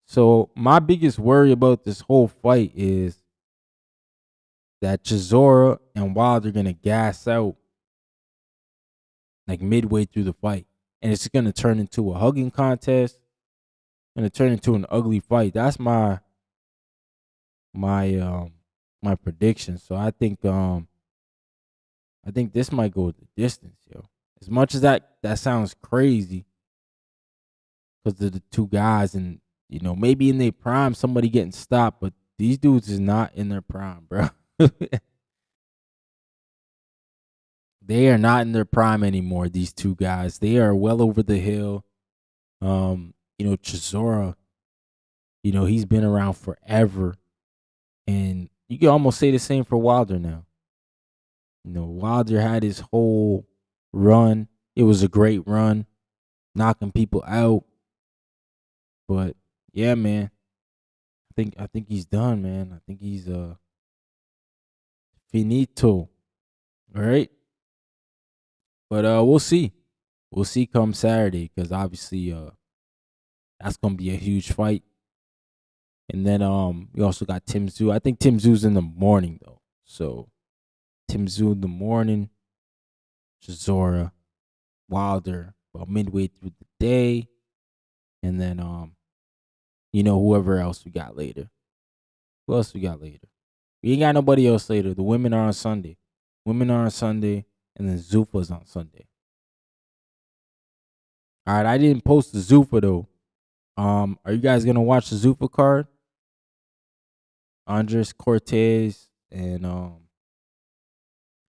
so my biggest worry about this whole fight is that Chisora and Wilder are gonna gas out like midway through the fight. And it's gonna turn into a hugging contest. Gonna turn into an ugly fight. That's my prediction. So I think this might go the distance, yo. As much as that sounds crazy, because of the two guys, and maybe in their prime somebody getting stopped, but these dudes is not in their prime, bro. They are not in their prime anymore. These two guys, they are well over the hill. Chisora, he's been around forever, and you can almost say the same for Wilder now. Wilder had his whole run. It was a great run, knocking people out. But yeah, man, I think he's done, man. I think he's finito. All right, but we'll see. We'll see come Saturday, because obviously that's gonna be a huge fight. And then we also got Tim Tszyu. I think Tim Tszyu's in the morning though. So Tim Tszyu in the morning, Chisora, Wilder about midway through the day, and then whoever else we got later. Who else we got later? We ain't got nobody else later. The women are on Sunday. And then Zuffa's on Sunday. All right, I didn't post the Zuffa though. Are you guys gonna watch the Zuffa card? Andres Cortez and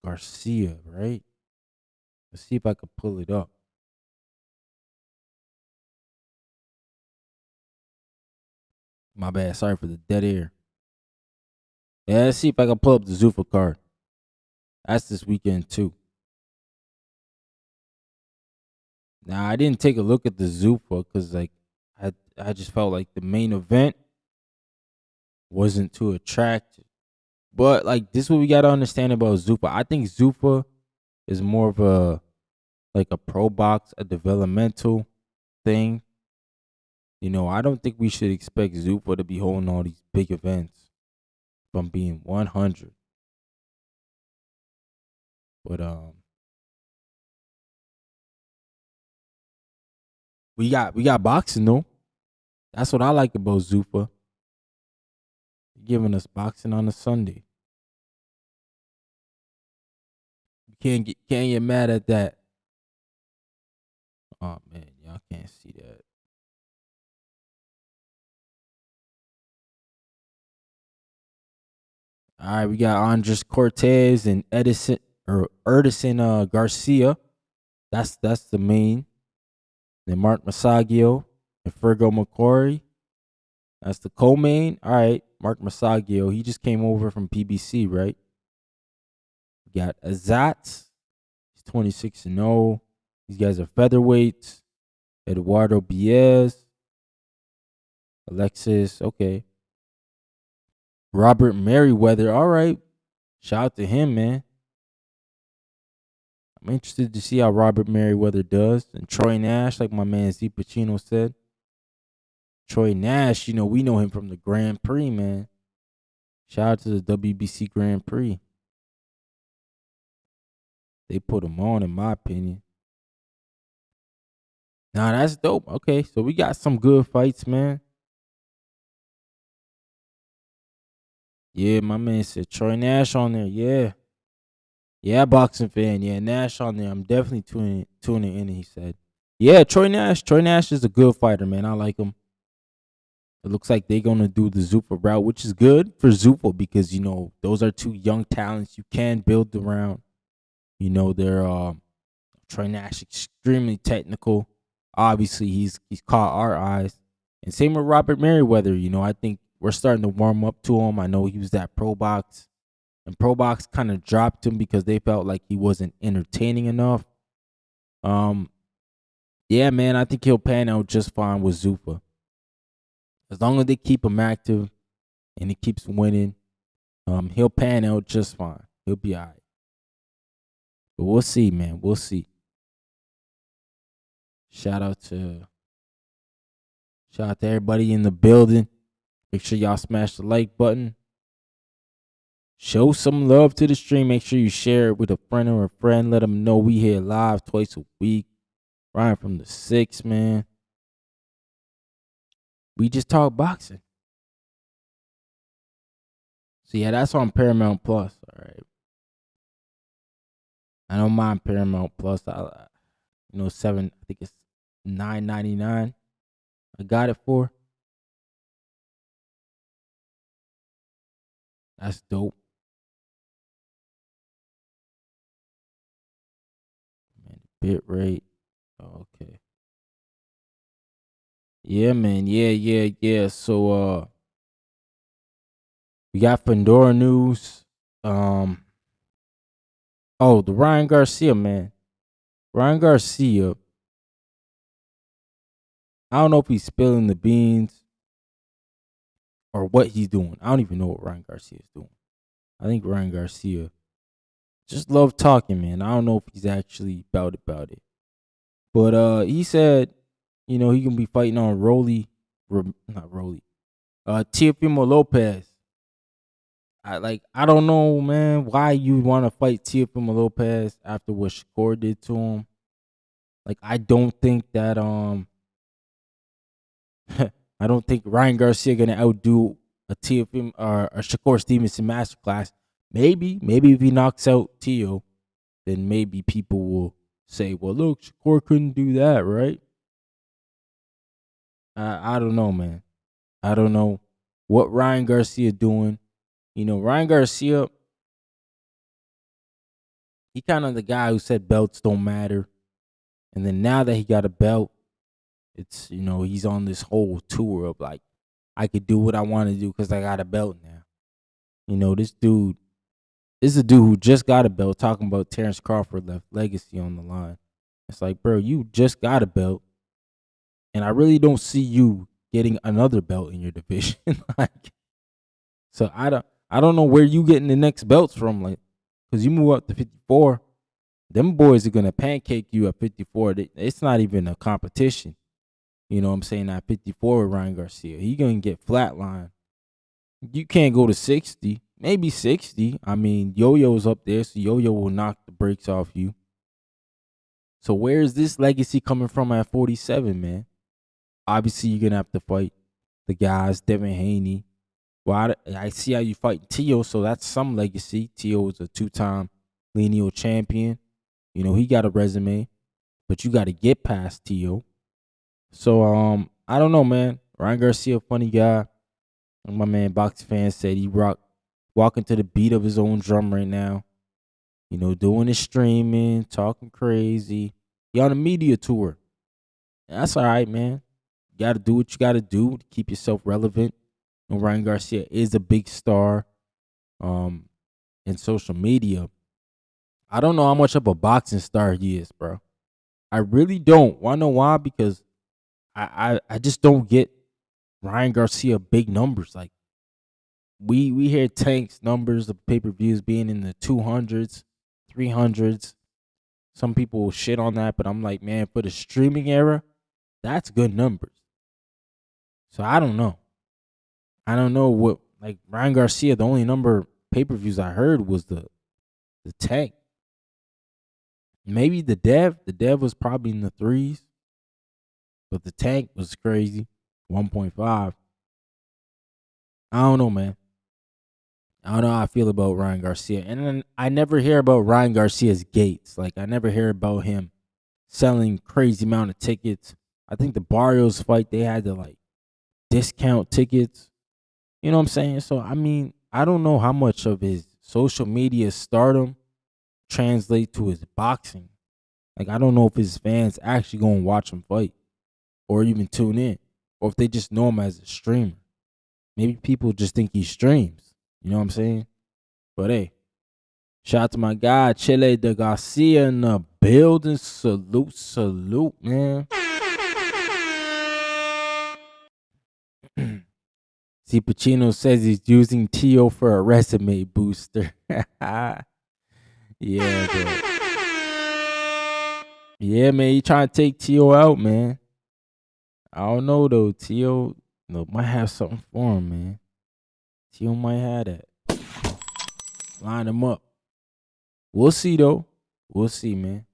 Garcia, right? Let's see if I can pull it up. My bad. Sorry for the dead air. Yeah, let's see if I can pull up the Zuffa card. That's this weekend too. Now, I didn't take a look at the Zuffa because I just felt like the main event wasn't too attractive. But this is what we gotta understand about Zuffa. I think Zuffa is more of a pro box, a developmental thing. I don't think we should expect Zuffa to be holding all these big events from being 100. But we got boxing though. That's what I like about Zuffa. Giving us boxing on a Sunday. You can't get mad at that. Oh man, y'all can't see that. All right, we got Andres Cortez and Edison Garcia. That's the main. Then Mark Masagio and Fergal McCory. That's the co-main. All right, Mark Masagio. He just came over from PBC, right? We got Azat. He's 26-0. These guys are featherweights. Eduardo Biez. Alexis. Okay. Robert Merriweather. All right. Shout out to him, man. I'm interested to see how Robert Merriweather does. And Troy Nash, like my man Z Pacino said. Troy Nash, we know him from the Grand Prix, man. Shout out to the WBC Grand Prix. They put him on, in my opinion. Nah, that's dope. Okay, so we got some good fights, man. Yeah, my man said Troy Nash on there. Yeah. Yeah, boxing fan. Yeah, Nash on there. I'm definitely tuning in, he said. Yeah, Troy Nash. Troy Nash is a good fighter, man. I like him. It looks like they're going to do the Zuffa route, which is good for Zuffa because, those are two young talents you can build around. They're Troy Nash, extremely technical. Obviously, he's caught our eyes. And same with Robert Merriweather. I think we're starting to warm up to him. I know he was at Pro Box. And Pro Box kind of dropped him because they felt like he wasn't entertaining enough. Yeah, man, I think he'll pan out just fine with Zuffa. As long as they keep him active and he keeps winning, he'll pan out just fine. He'll be all right. But we'll see, man. We'll see. Shout out to everybody in the building. Make sure y'all smash the like button. Show some love to the stream. Make sure you share it with a friend or a friend. Let them know we here live twice a week. Ryan from the 6, man. We just talk boxing. So yeah, that's on Paramount Plus. All right. I don't mind Paramount Plus. I I think it's $9.99. I got it for. That's dope. Man, bit rate. Oh, okay. Yeah, man. Yeah. So we got Fedora news. The Ryan Garcia, man. Ryan Garcia. I don't know if he's spilling the beans or what he's doing. I don't even know what Ryan Garcia is doing. I think Ryan Garcia just love talking, man. I don't know if he's actually about it. But he said, he can be fighting on Teofimo Lopez. I don't know, man, why you want to fight Teofimo Lopez after what Shakur did to him. Like, I don't think that I don't think Ryan Garcia gonna outdo a Teofimo or a Shakur Stevenson masterclass. Maybe if he knocks out Teo, then maybe people will say, well, look, Shakur couldn't do that, right? I don't know, man. I don't know what Ryan Garcia doing. Ryan Garcia, he kind of the guy who said belts don't matter. And then now that he got a belt, it's, he's on this whole tour of like, I could do what I want to do because I got a belt now. This is a dude who just got a belt talking about Terrence Crawford left legacy on the line. It's like, bro, you just got a belt. And I really don't see you getting another belt in your division. So I don't know where you getting the next belts from, like, because you move up to 54, them boys are gonna pancake you at 54. It's not even a competition. You know what I'm saying? At 54 with Ryan Garcia, he gonna get flatline. You can't go to 60, maybe 60. I mean, Yo-Yo's up there, so Yo-Yo will knock the brakes off you. So where is this legacy coming from at 47, man? Obviously, you're gonna have to fight the guys, Devin Haney. Well, I see how you fight Teo, so that's some legacy. Teo is a 2-time lineal champion. He got a resume, but you got to get past Teo. So I don't know, man. Ryan Garcia, funny guy. My man Box Fan said he walking to the beat of his own drum right now. Doing his streaming, talking crazy. He on a media tour. That's all right, man. You got to do what you got to do to keep yourself relevant. And Ryan Garcia is a big star in social media. I don't know how much of a boxing star he is, bro. I really don't. Want to know why? Because I just don't get Ryan Garcia big numbers. Like, we hear Tank's numbers of pay-per-views being in the 200s, 300s. Some people will shit on that, but I'm like, man, for the streaming era, that's good numbers. So I don't know. I don't know what, like, Ryan Garcia, the only number pay-per-views I heard was the Tank. Maybe the Dev. The Dev was probably in the 3s. But the Tank was crazy. 1.5. I don't know, man. I don't know how I feel about Ryan Garcia. And then I never hear about Ryan Garcia's gates. Like, I never hear about him selling crazy amount of tickets. I think the Barrios fight, they had to, like, discount tickets. You know what I'm saying? So, I mean, I don't know how much of his social media stardom translate to his boxing. Like, I don't know if his fans actually go and watch him fight or even tune in, or if they just know him as a streamer. Maybe people just think he streams. You know what I'm saying? But hey, shout out to my guy Chile de Garcia in the building. Salute, man. See, Pacino says he's using Teo for a resume booster. Yeah, bro. Yeah, man, he trying to take T.O. out, man. I don't know though. T.O. Might have something for him, man. T.O. might have that. Line him up. We'll see though. We'll see, man.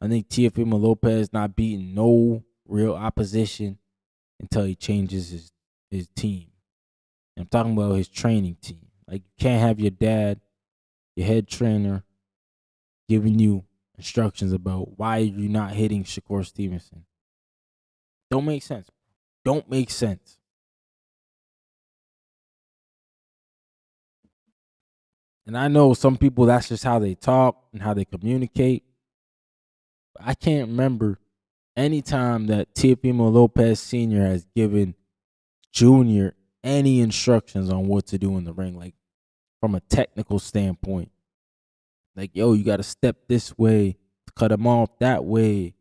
I think Teofimo Lopez not beating no real opposition until he changes his team. And I'm talking about his training team. Like, you can't have your dad, your head trainer, giving you instructions about why you're not hitting Shakur Stevenson. Don't make sense. Don't make sense. And I know some people, that's just how they talk and how they communicate. But I can't remember any time that Teofimo Lopez Sr. has given Junior any instructions on what to do in the ring, like from a technical standpoint. Like, yo, you got to step this way, cut him off that way,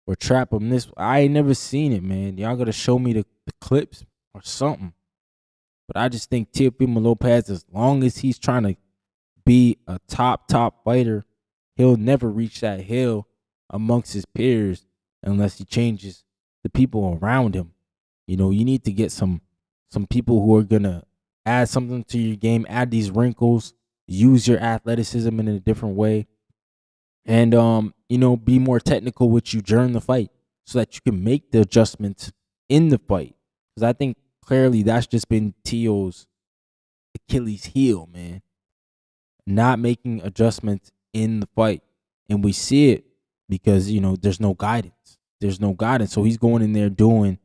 or trap him this way. I ain't never seen it, man. Y'all got to show me the clips or something. But I just think Teofimo Lopez, as long as he's trying to be a top fighter, he'll never reach that hill amongst his peers unless he changes the people around him. You know, you need to get some people who are gonna add something to your game, add these wrinkles, use your athleticism in a different way, and be more technical with you during the fight so that you can make the adjustments in the fight. Because I think clearly that's just been T.O.'s Achilles heel, man. Not making adjustments in the fight. And we see it because, there's no guidance. There's no guidance. So he's going in there doing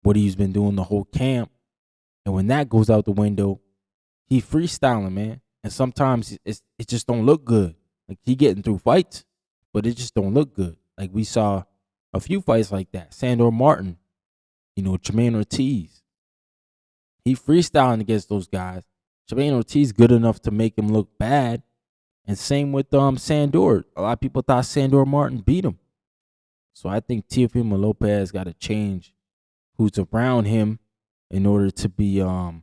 what he's been doing the whole camp. And when that goes out the window, he freestyling, man. And sometimes it just don't look good. Like, he getting through fights, but it just don't look good. Like, we saw a few fights like that. Sandor Martin, Jermaine Ortiz. He freestyling against those guys. Jermaine Ortiz good enough to make him look bad. And same with Sandor. A lot of people thought Sandor Martin beat him. So I think Teofimo Lopez got to change who's around him in order to be a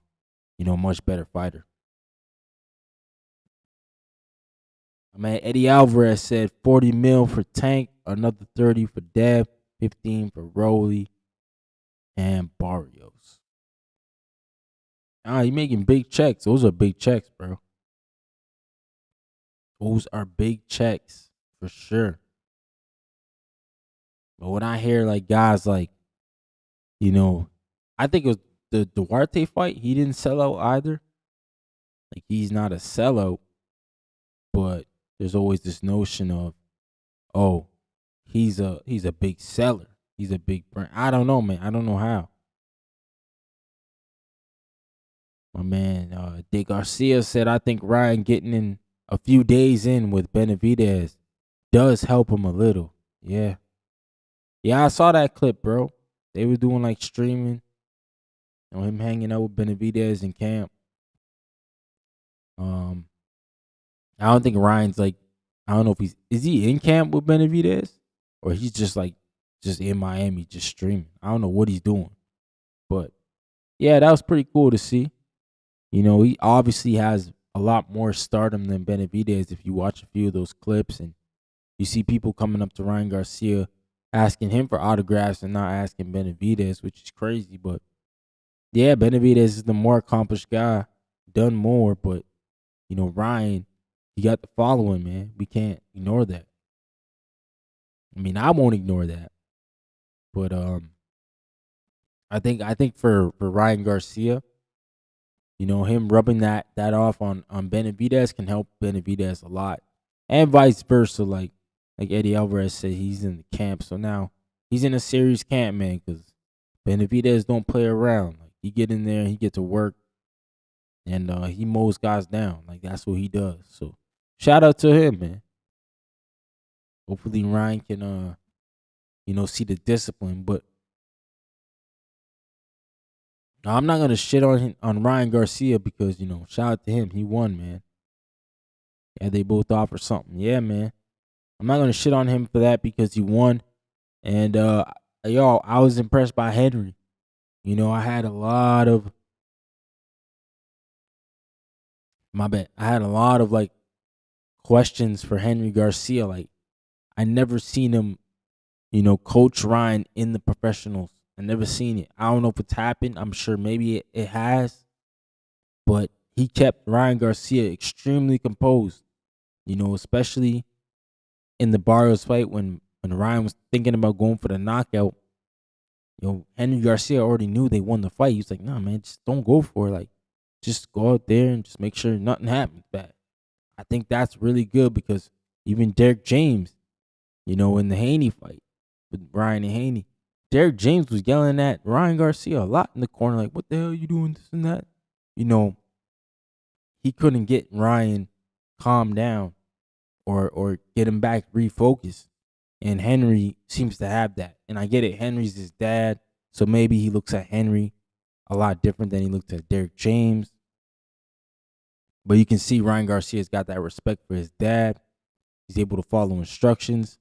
much better fighter. Man, Eddie Alvarez said 40 mil for Tank, another 30 for Dev, 15 for Rolly and Barrios. He making big checks. Those are big checks, bro. Those are big checks for sure. But when I hear like guys like, I think it was the Duarte fight, he didn't sell out either. Like, he's not a sellout, but there's always this notion of, oh, he's a big seller. He's a big brand. I don't know, man. I don't know how. My man, De Garcia said, I think Ryan getting in a few days in with Benavidez does help him a little. Yeah. Yeah, I saw that clip, bro. They were doing like streaming. Him hanging out with Benavidez in camp. I don't think Ryan's like, I don't know if is he in camp with Benavidez? Or he's just in Miami just streaming. I don't know what he's doing. But yeah, that was pretty cool to see. He obviously has a lot more stardom than Benavidez if you watch a few of those clips and you see people coming up to Ryan Garcia asking him for autographs and not asking Benavidez, which is crazy. But yeah, Benavidez is the more accomplished guy, done more. But, Ryan, he got the following, man. We can't ignore that. I mean, I won't ignore that. But I think for Ryan Garcia, him rubbing that off on Benavidez can help Benavidez a lot. And vice versa, like Eddie Alvarez said, he's in the camp. So now he's in a serious camp, man, because Benavidez don't play around. Like, he get in there, he get to work, and he mows guys down. Like, that's what he does. So shout out to him, man. Hopefully Ryan can see the discipline. But I'm not gonna shit on Ryan Garcia because, shout out to him. He won, man. Yeah, they both offer something. Yeah, man. I'm not gonna shit on him for that because he won. And I was impressed by Henry. I had a lot of like questions for Henry Garcia. Like, I never seen him, coach Ryan in the professionals. I never seen it. I don't know if it's happened. I'm sure maybe it has, but he kept Ryan Garcia extremely composed. Especially in the Barrios fight when Ryan was thinking about going for the knockout. Henry Garcia already knew they won the fight. He was like, "Nah, man, just don't go for it. Like, just go out there and just make sure nothing happens bad." I think that's really good because even Derek James, in the Haney fight with Ryan and Haney, Derek James was yelling at Ryan Garcia a lot in the corner, like, "What the hell are you doing, this and that?" He couldn't get Ryan calmed down or get him back refocused. And Henry seems to have that. And I get it. Henry's his dad. So maybe he looks at Henry a lot different than he looked at Derek James. But you can see Ryan Garcia's got that respect for his dad. He's able to follow instructions.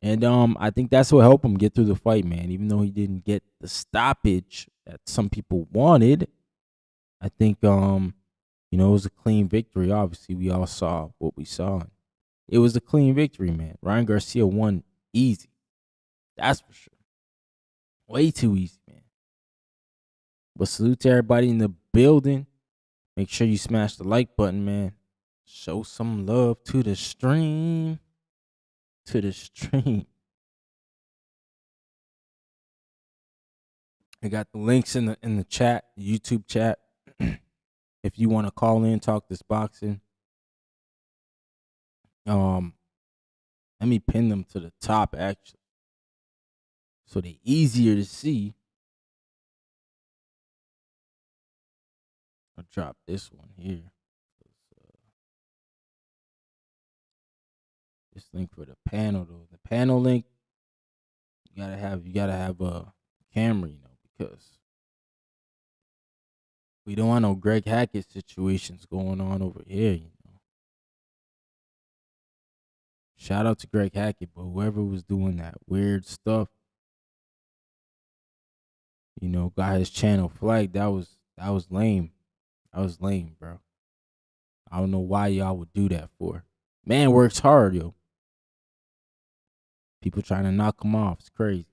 And I think that's what helped him get through the fight, man. Even though he didn't get the stoppage that some people wanted, I think it was a clean victory. Obviously, we all saw what we saw. It was a clean victory, man. Ryan Garcia won easy. That's for sure. Way too easy, man. But salute to everybody in the building. Make sure you smash the like button, man. Show some love to the stream. To the stream. I got the links in the chat, the YouTube chat. If you want to call in, talk this boxing. Let me pin them to the top actually, so they're easier to see. I'll drop this one here. This link for the panel though. The panel link, you gotta have a camera, because we don't want no Greg Hackett situations going on over here, Shout out to Greg Hackett, but whoever was doing that weird stuff, got his channel flagged. That was lame. That was lame, bro. I don't know why y'all would do that for. Man works hard, yo. People trying to knock him off. It's crazy.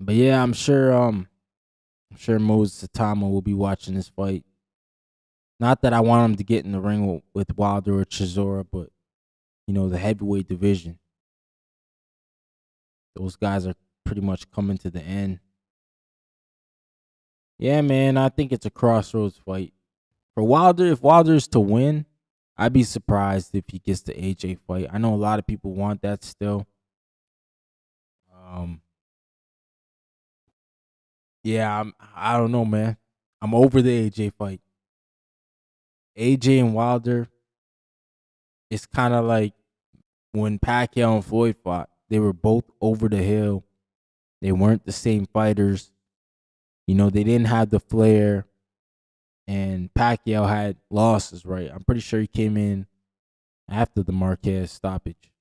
But yeah, I'm sure Moses Satama will be watching this fight. Not that I want him to get in the ring with Wilder or Chisora, but the heavyweight division. Those guys are pretty much coming to the end. Yeah, man, I think it's a crossroads fight. For Wilder, if Wilder's to win, I'd be surprised if he gets the AJ fight. I know a lot of people want that still. Yeah, I don't know, man. I'm over the AJ fight. AJ and Wilder, it's kind of like when Pacquiao and Floyd fought. They were both over the hill. They weren't the same fighters. They didn't have the flair. And Pacquiao had losses, right? I'm pretty sure he came in after the Marquez stoppage.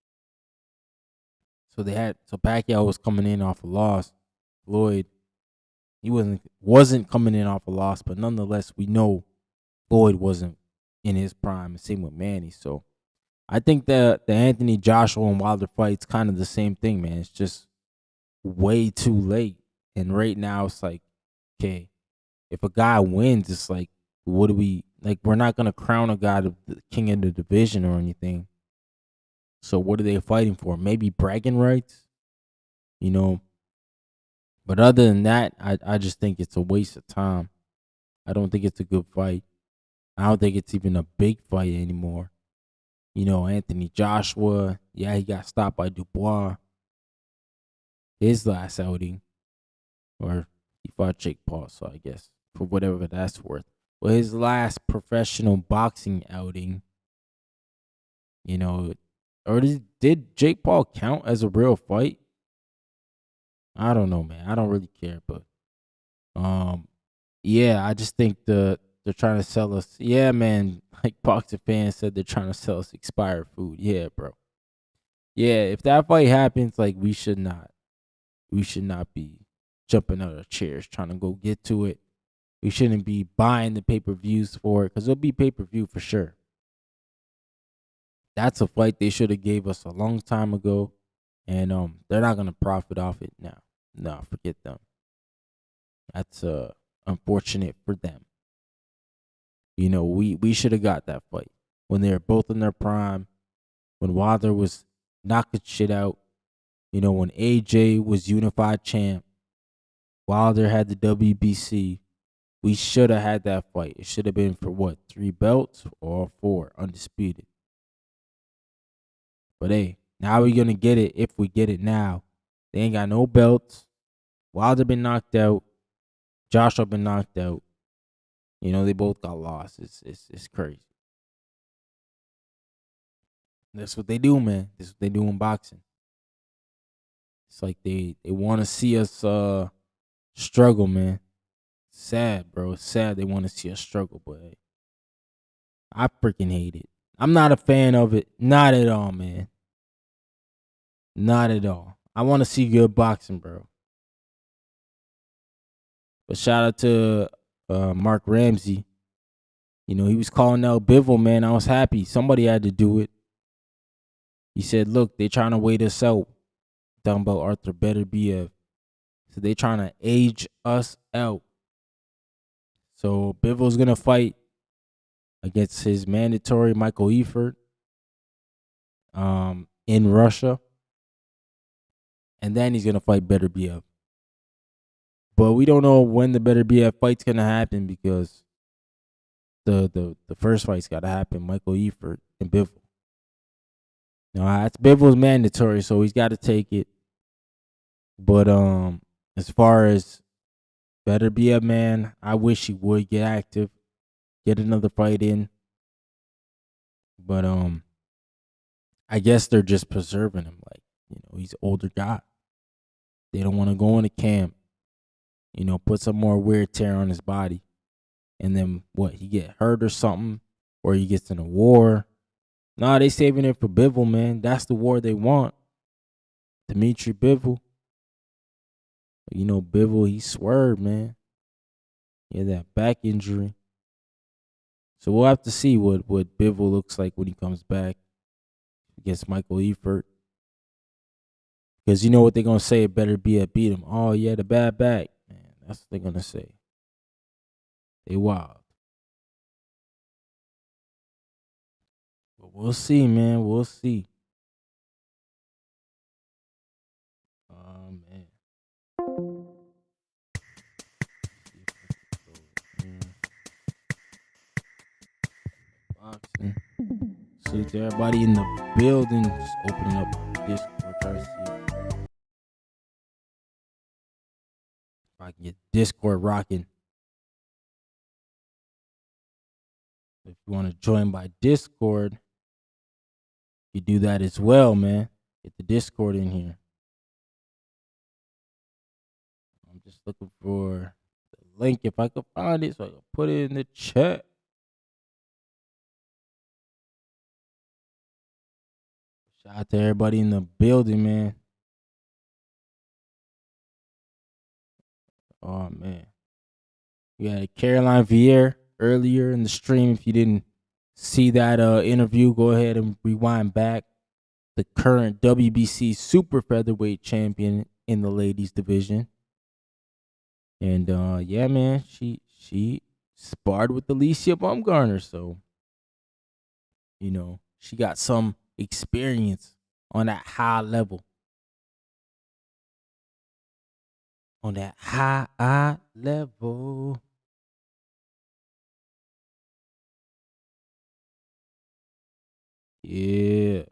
So Pacquiao was coming in off a loss. Floyd, he wasn't coming in off a loss, but nonetheless, we know Floyd wasn't in his prime. Same with Manny. So I think the Anthony Joshua and Wilder fight's kind of the same thing, man. It's just way too late. And right now it's like, okay, if a guy wins, it's like, what do we like? We're not gonna crown a guy the king of the division or anything. So what are they fighting for? Maybe bragging rights, But other than that, I just think it's a waste of time. I don't think it's a good fight. I don't think it's even a big fight anymore. Anthony Joshua, yeah, he got stopped by Dubois. His last outing, or he fought Jake Paul, so I guess for whatever that's worth. Well, his last professional boxing outing, or did Jake Paul count as a real fight? I don't know, man. I don't really care, but yeah, I just think they're trying to sell us. Yeah, man. Like boxing fans said, they're trying to sell us expired food. Yeah, bro. Yeah, if that fight happens, like we should not be jumping out of chairs trying to go get to it. We shouldn't be buying the pay-per-views for it because it'll be pay-per-view for sure. That's a fight they should have gave us a long time ago, and they're not gonna profit off it now. No, forget them. That's unfortunate for them. You know, we should have got that fight when they were both in their prime, when Wilder was knocking shit out. You know, when AJ was unified champ, Wilder had the WBC. We should have had that fight. It should have been for what, 3 belts or 4, undisputed. But hey, now we're gonna get it if we get it now. They ain't got no belts. Wilder been knocked out. Joshua been knocked out. You know, they both got lost. It's crazy. That's what they do, man. That's what they do in boxing. It's like they want to see us struggle, man. Sad, bro. It's sad they want to see us struggle, but hey, I freaking hate it. I'm not a fan of it. Not at all, man. Not at all. I want to see good boxing, bro. But shout out to Mark Ramsey. You know, he was calling out Bivol, man. I was happy. Somebody had to do it. He said, look, they trying to wait us out. Talking about Arthur Beterbiev. So they trying to age us out. So Bivol's going to fight against his mandatory Michael Eifert in Russia. And then he's going to fight Beterbiev. But we don't know when the Beterbiev fight's going to happen because the first fight's got to happen, Michael Eifert and Bivol. Now, that's Bivol's mandatory, so he's got to take it. But as far as Beterbiev, man, I wish he would get active, get another fight in. But I guess they're just preserving him. Like, you know, he's an older guy. They don't want to go into camp, you know, put some more wear tear on his body. And then what, he get hurt or something, or he gets in a war. Nah, they saving it for Bivol, man. That's the war they want. Dimitri Bivol. You know, Bivol, he swerved, man. He had that back injury. So we'll have to see what Bivol looks like when he comes back against Michael Eifert. Because you know what they're going to say, it better be a beat him. Oh, yeah, the bad back. Man, that's what they're going to say. They wild. But we'll see, man. We'll see. Oh, man. Boxing. See to everybody in the building, just opening up Discord, try to see if I can get Discord rocking. If you want to join by Discord, you do that as well, man. Get the Discord in here. I'm just looking for the link if I can find it so I can put it in the chat. Shout out to everybody in the building, man. Oh, man. We had Caroline Veyre earlier in the stream. If you didn't see that interview, go ahead and rewind back. The current WBC super featherweight champion in the ladies division. And yeah, man, she sparred with Alicia Baumgartner, so you know, she got some experience on that high level. On that high level. Yeah.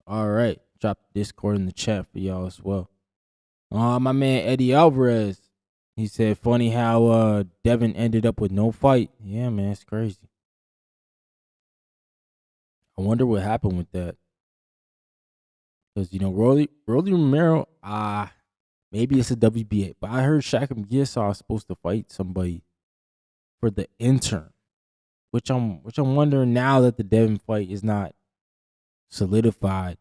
All right. Drop the Discord in the chat for y'all as well. My man Eddie Alvarez. He said, funny how Devin ended up with no fight. Yeah, man, it's crazy. I wonder what happened with that. Because, you know, Rolly Romero, maybe it's a WBA, but I heard Shakim Gisov is supposed to fight somebody for the interim. Which I'm wondering now that the Devin fight is not solidified.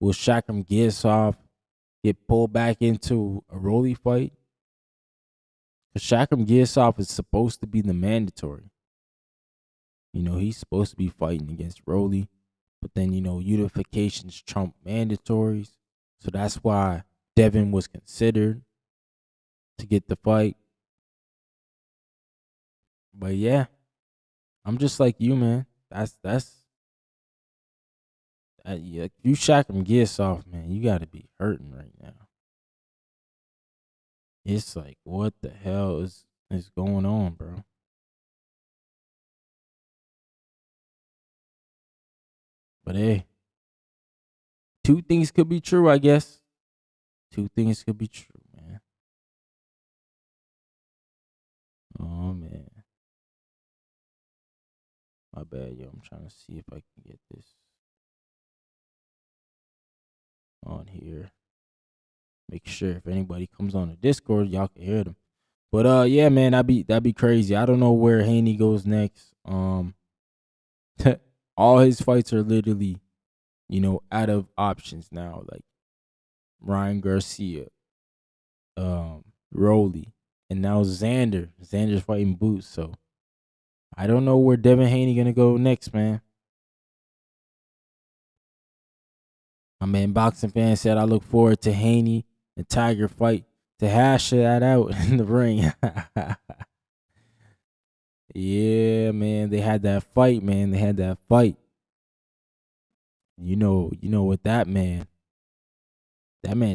Will Shakim Gisov get pulled back into a Rolly fight? Because Shakim Gisov is supposed to be the mandatory. You know, he's supposed to be fighting against Rolly, but then, you know, unifications trump mandatories. So that's why Devin was considered to get the fight. But yeah, I'm just like you, man. Yeah, if you shock him gears off, man, you got to be hurting right now. It's like, what the hell is going on, bro? But hey, two things could be true, I guess. Two things could be true, man. Oh man, my bad, yo. I'm trying to see if I can get this on here. Make sure if anybody comes on the Discord, y'all can hear them. But yeah, man, that'd be crazy. I don't know where Haney goes next. All his fights are literally, you know, out of options now. Like Ryan Garcia, Rolly, and now Xander. Xander's fighting Boots, so I don't know where Devin Haney gonna go next, man. My man Boxing Fan said I look forward to Haney and Tiger fight to hash that out in the ring. Yeah, man, they had that fight, man. They had that fight. You know what that man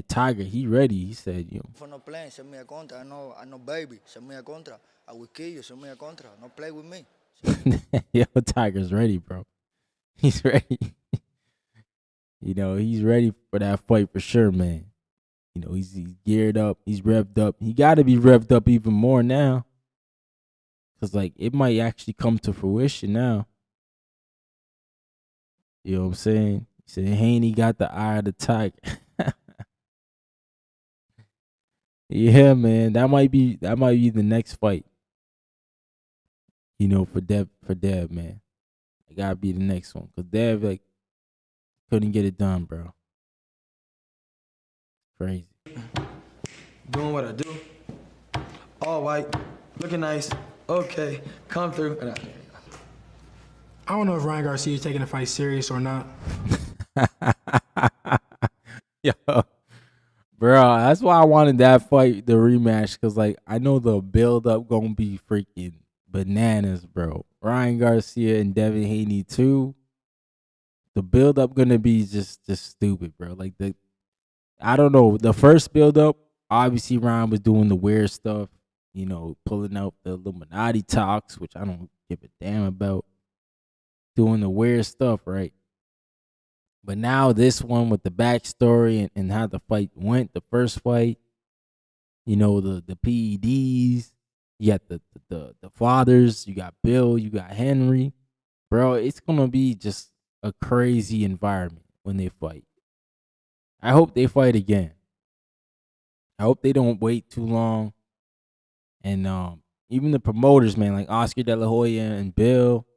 Tiger, he ready. He said, you know, For no playing, send me a contra. I know baby. Send me a contra. I will kill you. Send me a contra. No play with me. yo, Tiger's ready, bro. He's ready. You know, he's ready for that fight for sure, man. You know, he's geared up. He's revved up. He got to be revved up even more now. Because, like, it might actually come to fruition now. You know what I'm saying? He said Haney got the eye of the tiger. Yeah, man. That might be the next fight. You know, for Dev, man. It gotta be the next one. Cause Dev, like, couldn't get it done, bro. Crazy. Doing what I do. All white, looking nice. Okay, come through. I don't know if Ryan Garcia is taking the fight serious or not. Yo, bro, that's why I wanted that fight, the rematch, cause like I know the build up gonna be freaking bananas, bro. Ryan Garcia and Devin Haney too. The build up gonna be just stupid, bro. Like I don't know. The first build up, obviously Ryan was doing the weird stuff, you know, pulling out the Illuminati talks, which I don't give a damn about. Doing the weird stuff, right? But now this one with the backstory and how the fight went, the first fight, you know, the PEDs, you got the fathers, you got Bill, you got Henry. Bro, it's gonna be just a crazy environment when they fight. I hope they fight again. I hope they don't wait too long. And even the promoters, man, like Oscar De La Hoya and Bill,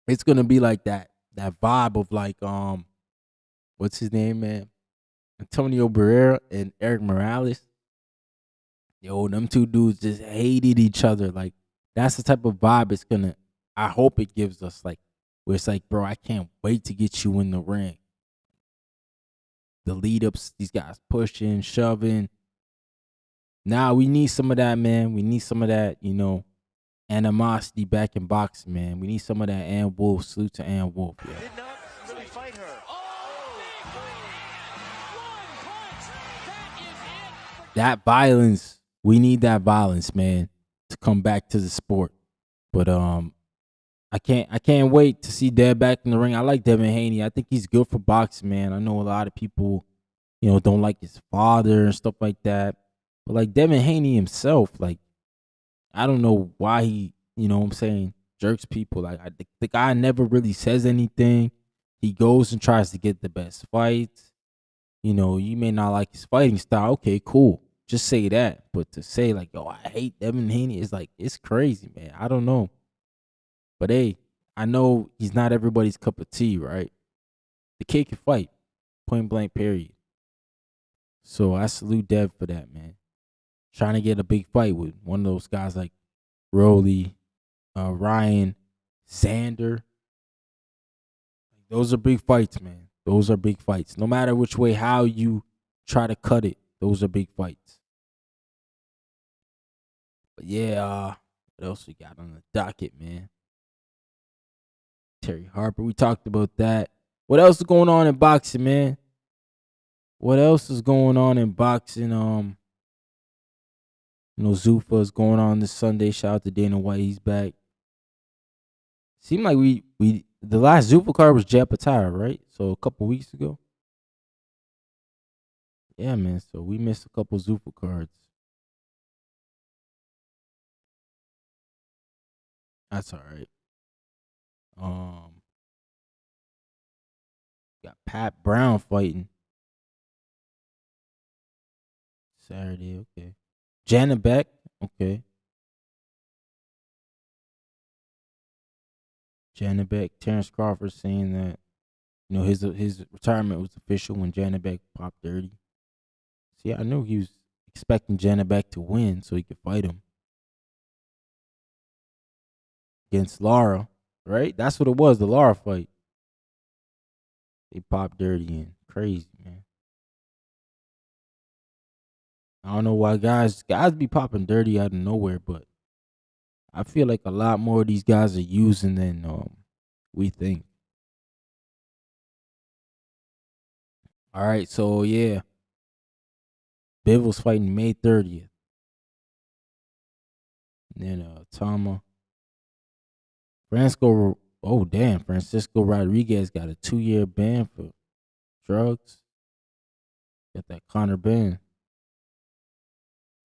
it's gonna be like that vibe of like what's his name, man? Antonio Barrera and Eric Morales. Yo, them two dudes just hated each other. Like that's the type of vibe it's gonna. I hope it gives us, like, where it's like, bro, I can't wait to get you in the ring. The lead ups, these guys pushing, shoving. Now we need some of that, man. We need some of that, you know, animosity back in boxing, man. We need some of that Ann Wolf. Salute to Ann Wolf, yeah. Did not really fight her. That violence, we need that violence, man, to come back to the sport. But I can't wait to see Dev back in the ring. I like Devin Haney. I think he's good for boxing, man. I know a lot of people, you know, don't like his father and stuff like that. But like Devin Haney himself, like, I don't know why he, you know what I'm saying, jerks people. Like the guy never really says anything. He goes and tries to get the best fights. You know, you may not like his fighting style. Okay, cool. Just say that. But to say like, yo, I hate Devin Haney, is like, it's crazy, man. I don't know. But hey, I know he's not everybody's cup of tea, right? The kid can fight. Point blank, period. So I salute Dev for that, man. Trying to get a big fight with one of those guys like Rolly, Ryan, Xander. Those are big fights, man. Those are big fights. No matter which way, how you try to cut it, those are big fights. But yeah, what else we got on the docket, man? Terry Harper, we talked about that. What else is going on in boxing, man? What else is going on in boxing? Zuffa is going on this Sunday. Shout out to Dana White, he's back. Seemed like we the last Zuffa card was Japatara, right? So a couple weeks ago. Yeah, man. So we missed a couple Zuffa cards. That's all right. Got Pat Brown fighting Saturday. Okay. Janet Beck. Okay. Janet Beck. Terrence Crawford saying that his retirement was official when Janet Beck popped 30. See, I knew he was expecting Janet Beck to win so he could fight him against Lara, right? That's what it was, the Lara fight. They popped dirty in. Crazy, man. I don't know why guys be popping dirty out of nowhere, but I feel like a lot more of these guys are using than we think. All right, so yeah. Bivol's fighting May 30th. And then Tama. Francisco Rodriguez got a 2-year ban for drugs. Got that Conor ban.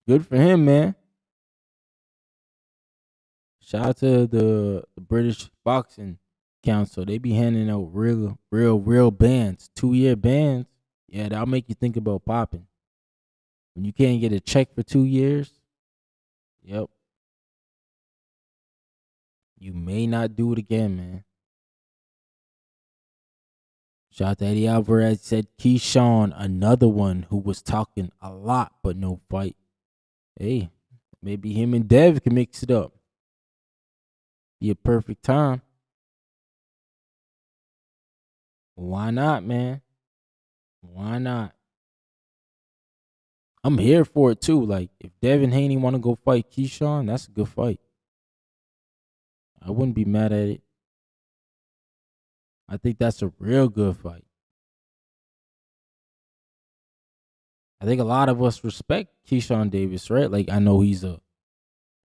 Good for him, man. Shout out to the British Boxing Council. They be handing out real bans. 2-year bans. Yeah, that'll make you think about popping. When you can't get a check for 2 years, yep. You may not do it again, man. Shout out to Eddie Alvarez. Said Keyshawn, another one who was talking a lot but no fight. Hey, maybe him and Dev can mix it up. Be a perfect time. Why not, man? Why not? I'm here for it too. Like, if Devin Haney want to go fight Keyshawn, that's a good fight. I wouldn't be mad at it. I think that's a real good fight. I think a lot of us respect Keyshawn Davis, right? Like, I know he's a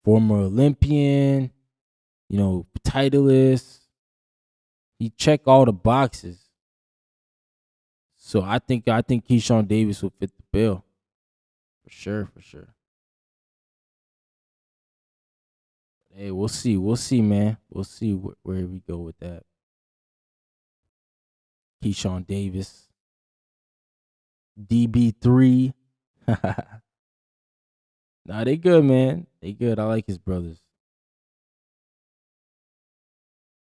former Olympian, titleist. He checked all the boxes. So I think Keyshawn Davis will fit the bill. For sure. Hey, we'll see, man. We'll see where we go with that. Keyshawn Davis. DB3. Nah, they good, man. They good. I like his brothers.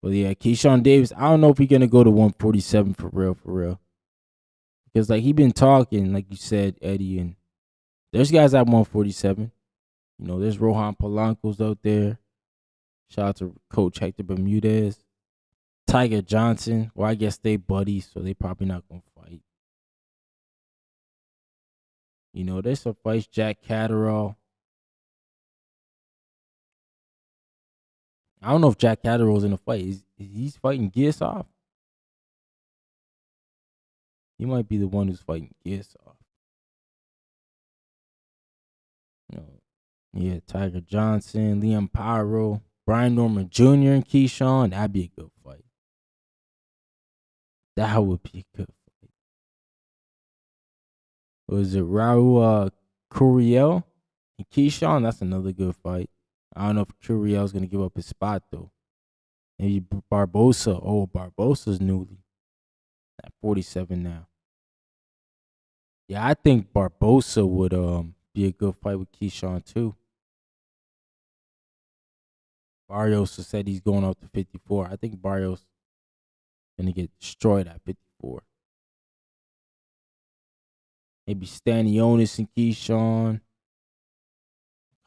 But yeah, Keyshawn Davis, I don't know if he's going to go to 147 for real. Because, like, he been talking, like you said, Eddie, and there's guys at 147. There's Rohan Polanco's out there. Shout out to Coach Hector Bermudez. Tiger Johnson. Well, I guess they buddies, so they probably not going to fight. There's some fights. Jack Catterall. I don't know if Jack Catterall's in a fight. He's fighting Giasov? He might be the one who's fighting Giasov. Yeah, Tiger Johnson, Liam Pyro, Brian Norman Jr. and Keyshawn. That'd be a good fight. That would be a good fight. Was it Raul Curiel and Keyshawn? That's another good fight. I don't know if Curiel's going to give up his spot, though. Maybe Barbosa. Oh, Barbosa's newly at 47 now. Yeah, I think Barbosa would be a good fight with Keyshawn, too. Barrios said he's going up to 54. I think Barrios going to get destroyed at 54. Maybe Stanionis and Keyshawn.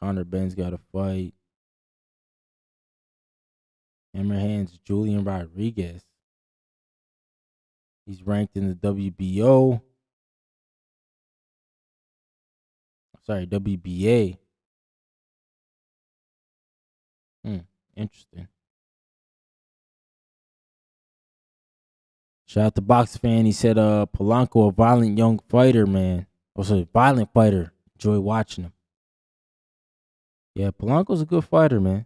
Conor Ben's got a fight. Hammerhand's Julian Rodriguez. He's ranked in the WBO. Sorry, WBA. Interesting. Shout out to Box Fan. He said, Polanco, a violent young fighter, man. Also, a violent fighter. Enjoy watching him. Yeah, Polanco's a good fighter, man.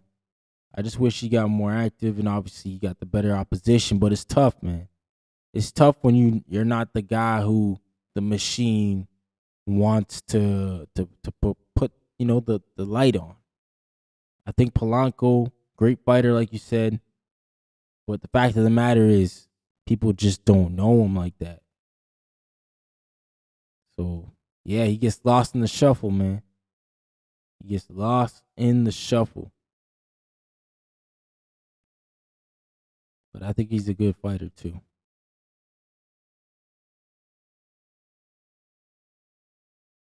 I just wish he got more active, and obviously he got the better opposition, but it's tough, man. It's tough when you're not the guy who the machine wants to put the light on. I think Polanco, great fighter, like you said, but the fact of the matter is people just don't know him like that. So, yeah, he gets lost in the shuffle, man. He gets lost in the shuffle. But I think he's a good fighter, too.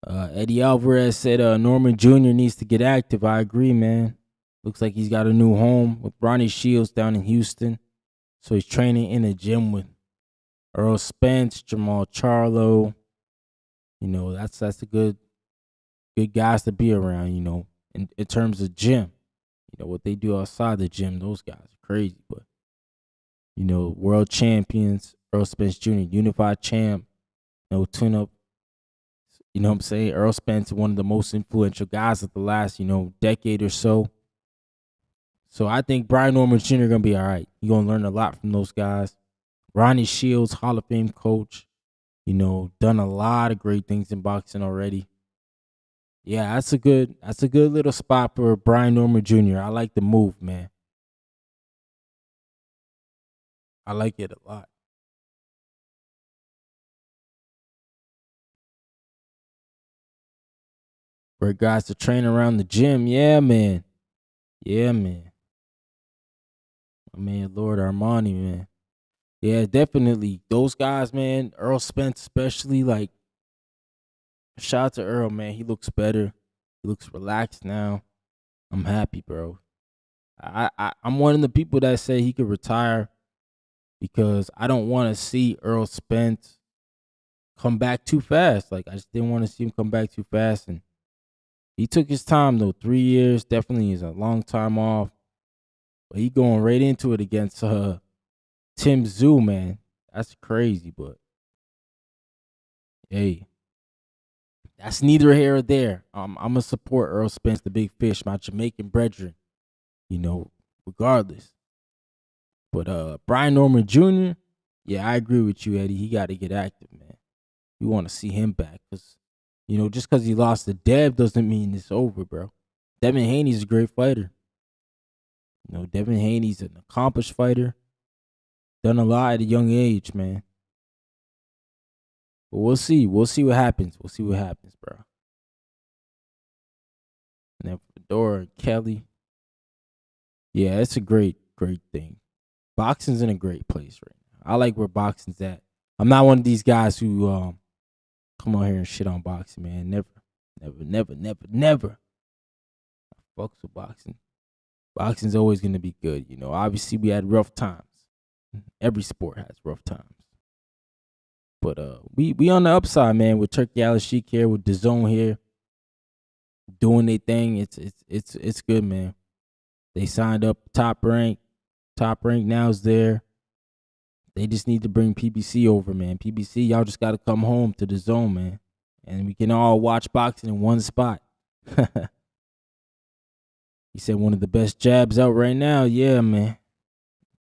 Eddie Alvarez said Norman Jr. needs to get active. I agree, man. Looks like he's got a new home with Ronnie Shields down in Houston. So he's training in a gym with Earl Spence, Jamal Charlo. That's a good guys to be around, in terms of gym. What they do outside the gym, those guys are crazy. But, world champions, Earl Spence Jr., unified champ, tune-up. You know what I'm saying? Earl Spence, one of the most influential guys of the last, decade or so. So I think Brian Norman Jr. going to be all right. You're going to learn a lot from those guys. Ronnie Shields, Hall of Fame coach, done a lot of great things in boxing already. Yeah, that's a good little spot for Brian Norman Jr. I like the move, man. I like it a lot. For guys to train around the gym, yeah, man. Yeah, man. My man, Lord Armani, man. Yeah, definitely. Those guys, man, Earl Spence especially, like, shout out to Earl, man. He looks better. He looks relaxed now. I'm happy, bro. I'm one of the people that say he could retire because I don't want to see Earl Spence come back too fast. Like, I just didn't want to see him come back too fast. And he took his time, though. 3 years definitely is a long time off. But he going right into it against Tim Tszyu, man. That's crazy, but hey, that's neither here or there. I'm going to support Earl Spence, the big fish, my Jamaican brethren, regardless. But Brian Norman Jr., yeah, I agree with you, Eddie. He got to get active, man. We want to see him back because, just because he lost to Dev doesn't mean it's over, bro. Devin Haney's a great fighter. Devin Haney's an accomplished fighter. Done a lot at a young age, man. But we'll see. We'll see what happens. We'll see what happens, bro. And then Fedora and Kelly. Yeah, it's a great thing. Boxing's in a great place right now. I like where boxing's at. I'm not one of these guys who come on here and shit on boxing, man. Never. I fucks with boxing. Boxing's always gonna be good, Obviously, we had rough times. Every sport has rough times. But we on the upside, man, with Turkey Al-Sheikh here, with DAZN here, doing their thing. It's good, man. They signed up top rank. Top rank now is there. They just need to bring PBC over, man. PBC, y'all just got to come home to DAZN, man. And we can all watch boxing in one spot. He said one of the best jabs out right now. Yeah, man.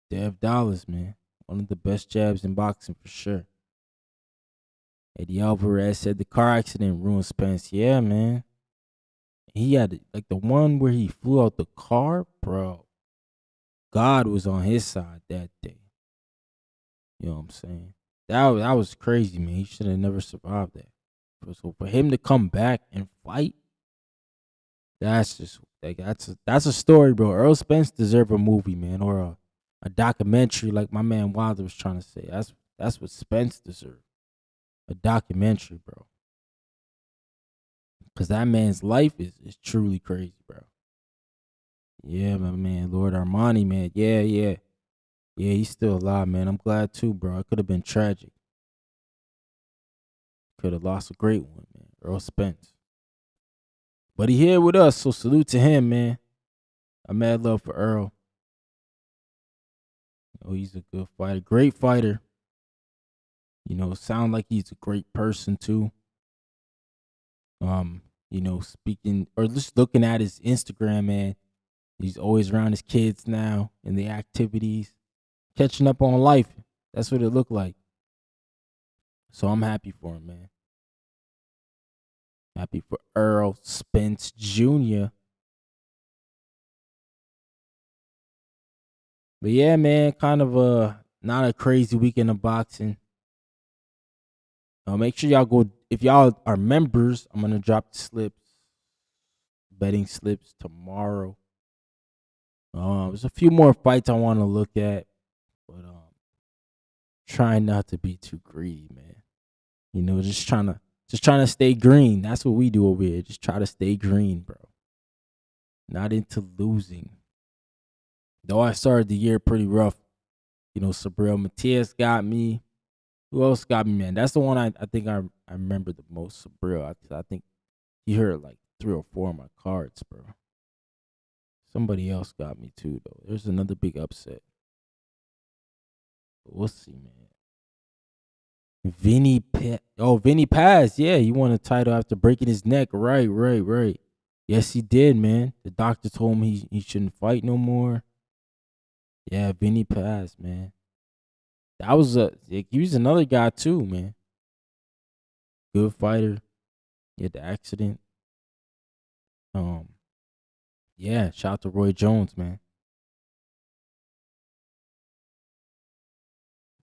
Dev Dollars, man. One of the best jabs in boxing for sure. Eddie Alvarez said the car accident ruined Spence. Yeah, man. He had, like, the one where he flew out the car, bro. God was on his side that day. You know what I'm saying? That was crazy, man. He should have never survived that. So for him to come back and fight, that's just like that's a story, bro. Earl Spence deserve a movie, man, or a documentary, like my man Wilder was trying to say. That's what Spence deserved. A documentary, bro. Because that man's life is truly crazy, bro. Yeah, my man, Lord Armani, man. Yeah, he's still alive, man. I'm glad too, bro. It could have been tragic. Could have lost a great one, man. Earl Spence. But he here with us, so salute to him, man. I mad love for Earl. Oh, he's a good fighter, great fighter. Sound like he's a great person too. Speaking or just looking at his Instagram, man. He's always around his kids now and the activities, catching up on life. That's what it looked like. So I'm happy for him, man. Happy for Earl Spence Jr. But yeah, man, kind of not a crazy weekend of boxing. Make sure y'all go, if y'all are members, I'm gonna drop the slips, betting slips tomorrow. There's a few more fights I want to look at, but trying not to be too greedy, man. Just trying to stay green. That's what we do over here. Just try to stay green, bro. Not into losing. Though I started the year pretty rough. Sabril Matias got me. Who else got me, man? That's the one I think I remember the most, Sabril. I think he hurt like 3 or 4 of my cards, bro. Somebody else got me too, though. There's another big upset. But we'll see, man. Vinny Paz. Yeah, he won a title after breaking his neck. Right. Yes, he did, man. The doctor told him he shouldn't fight no more. Yeah, Vinny Paz, man. That was he was another guy too, man. Good fighter. He had the accident. Yeah, shout out to Roy Jones, man.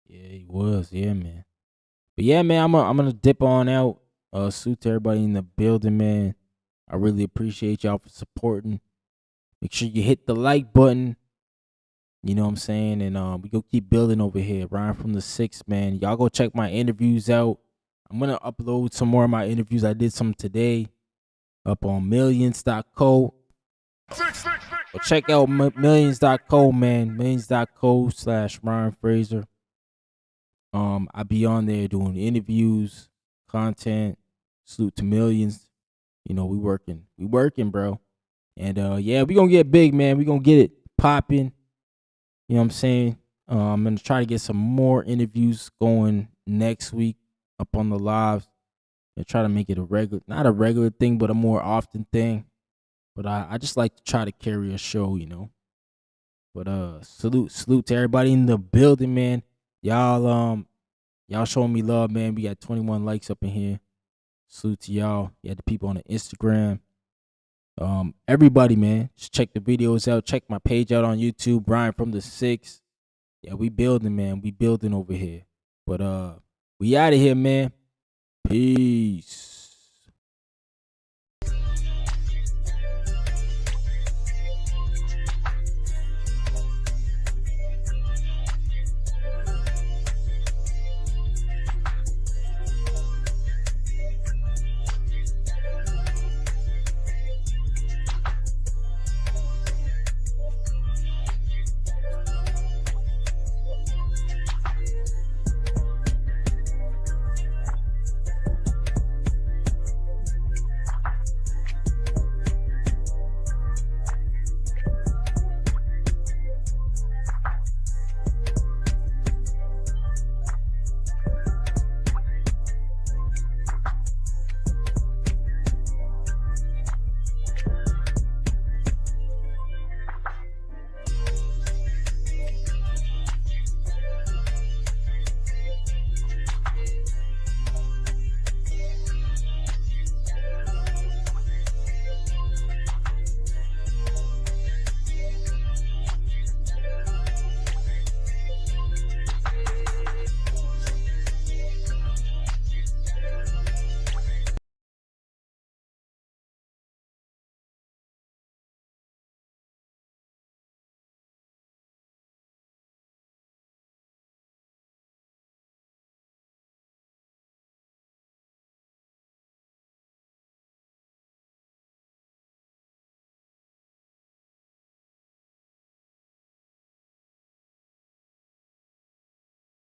Yeah, he was. Yeah, man. But yeah, man, I'm gonna dip on out. Salute to everybody in the building, man. I really appreciate y'all for supporting. Make sure you hit the like button. You know what I'm saying? And we go keep building over here. Ryan from the 6, man. Y'all go check my interviews out. I'm gonna upload some more of my interviews. I did some today up on millions.co. Well, check out millions.co, man. Millions.co/Ryan Fraser. I be on there doing interviews, content. Salute to Millions. We working, bro. And yeah, we gonna get big, man. We gonna get it popping. You know what I'm saying? I'm gonna try to get some more interviews going next week up on the lives and try to make it not a regular thing, but a more often thing. But I just like to try to carry a show, But salute to everybody in the building, man. Y'all showing me love, man. We got 21 likes up in here. Salute to y'all. You had the people on the Instagram. Everybody, man, just check the videos out. Check my page out on YouTube, Brian from the 6. Yeah, we building, man. We building over here. But we out of here, man. Peace.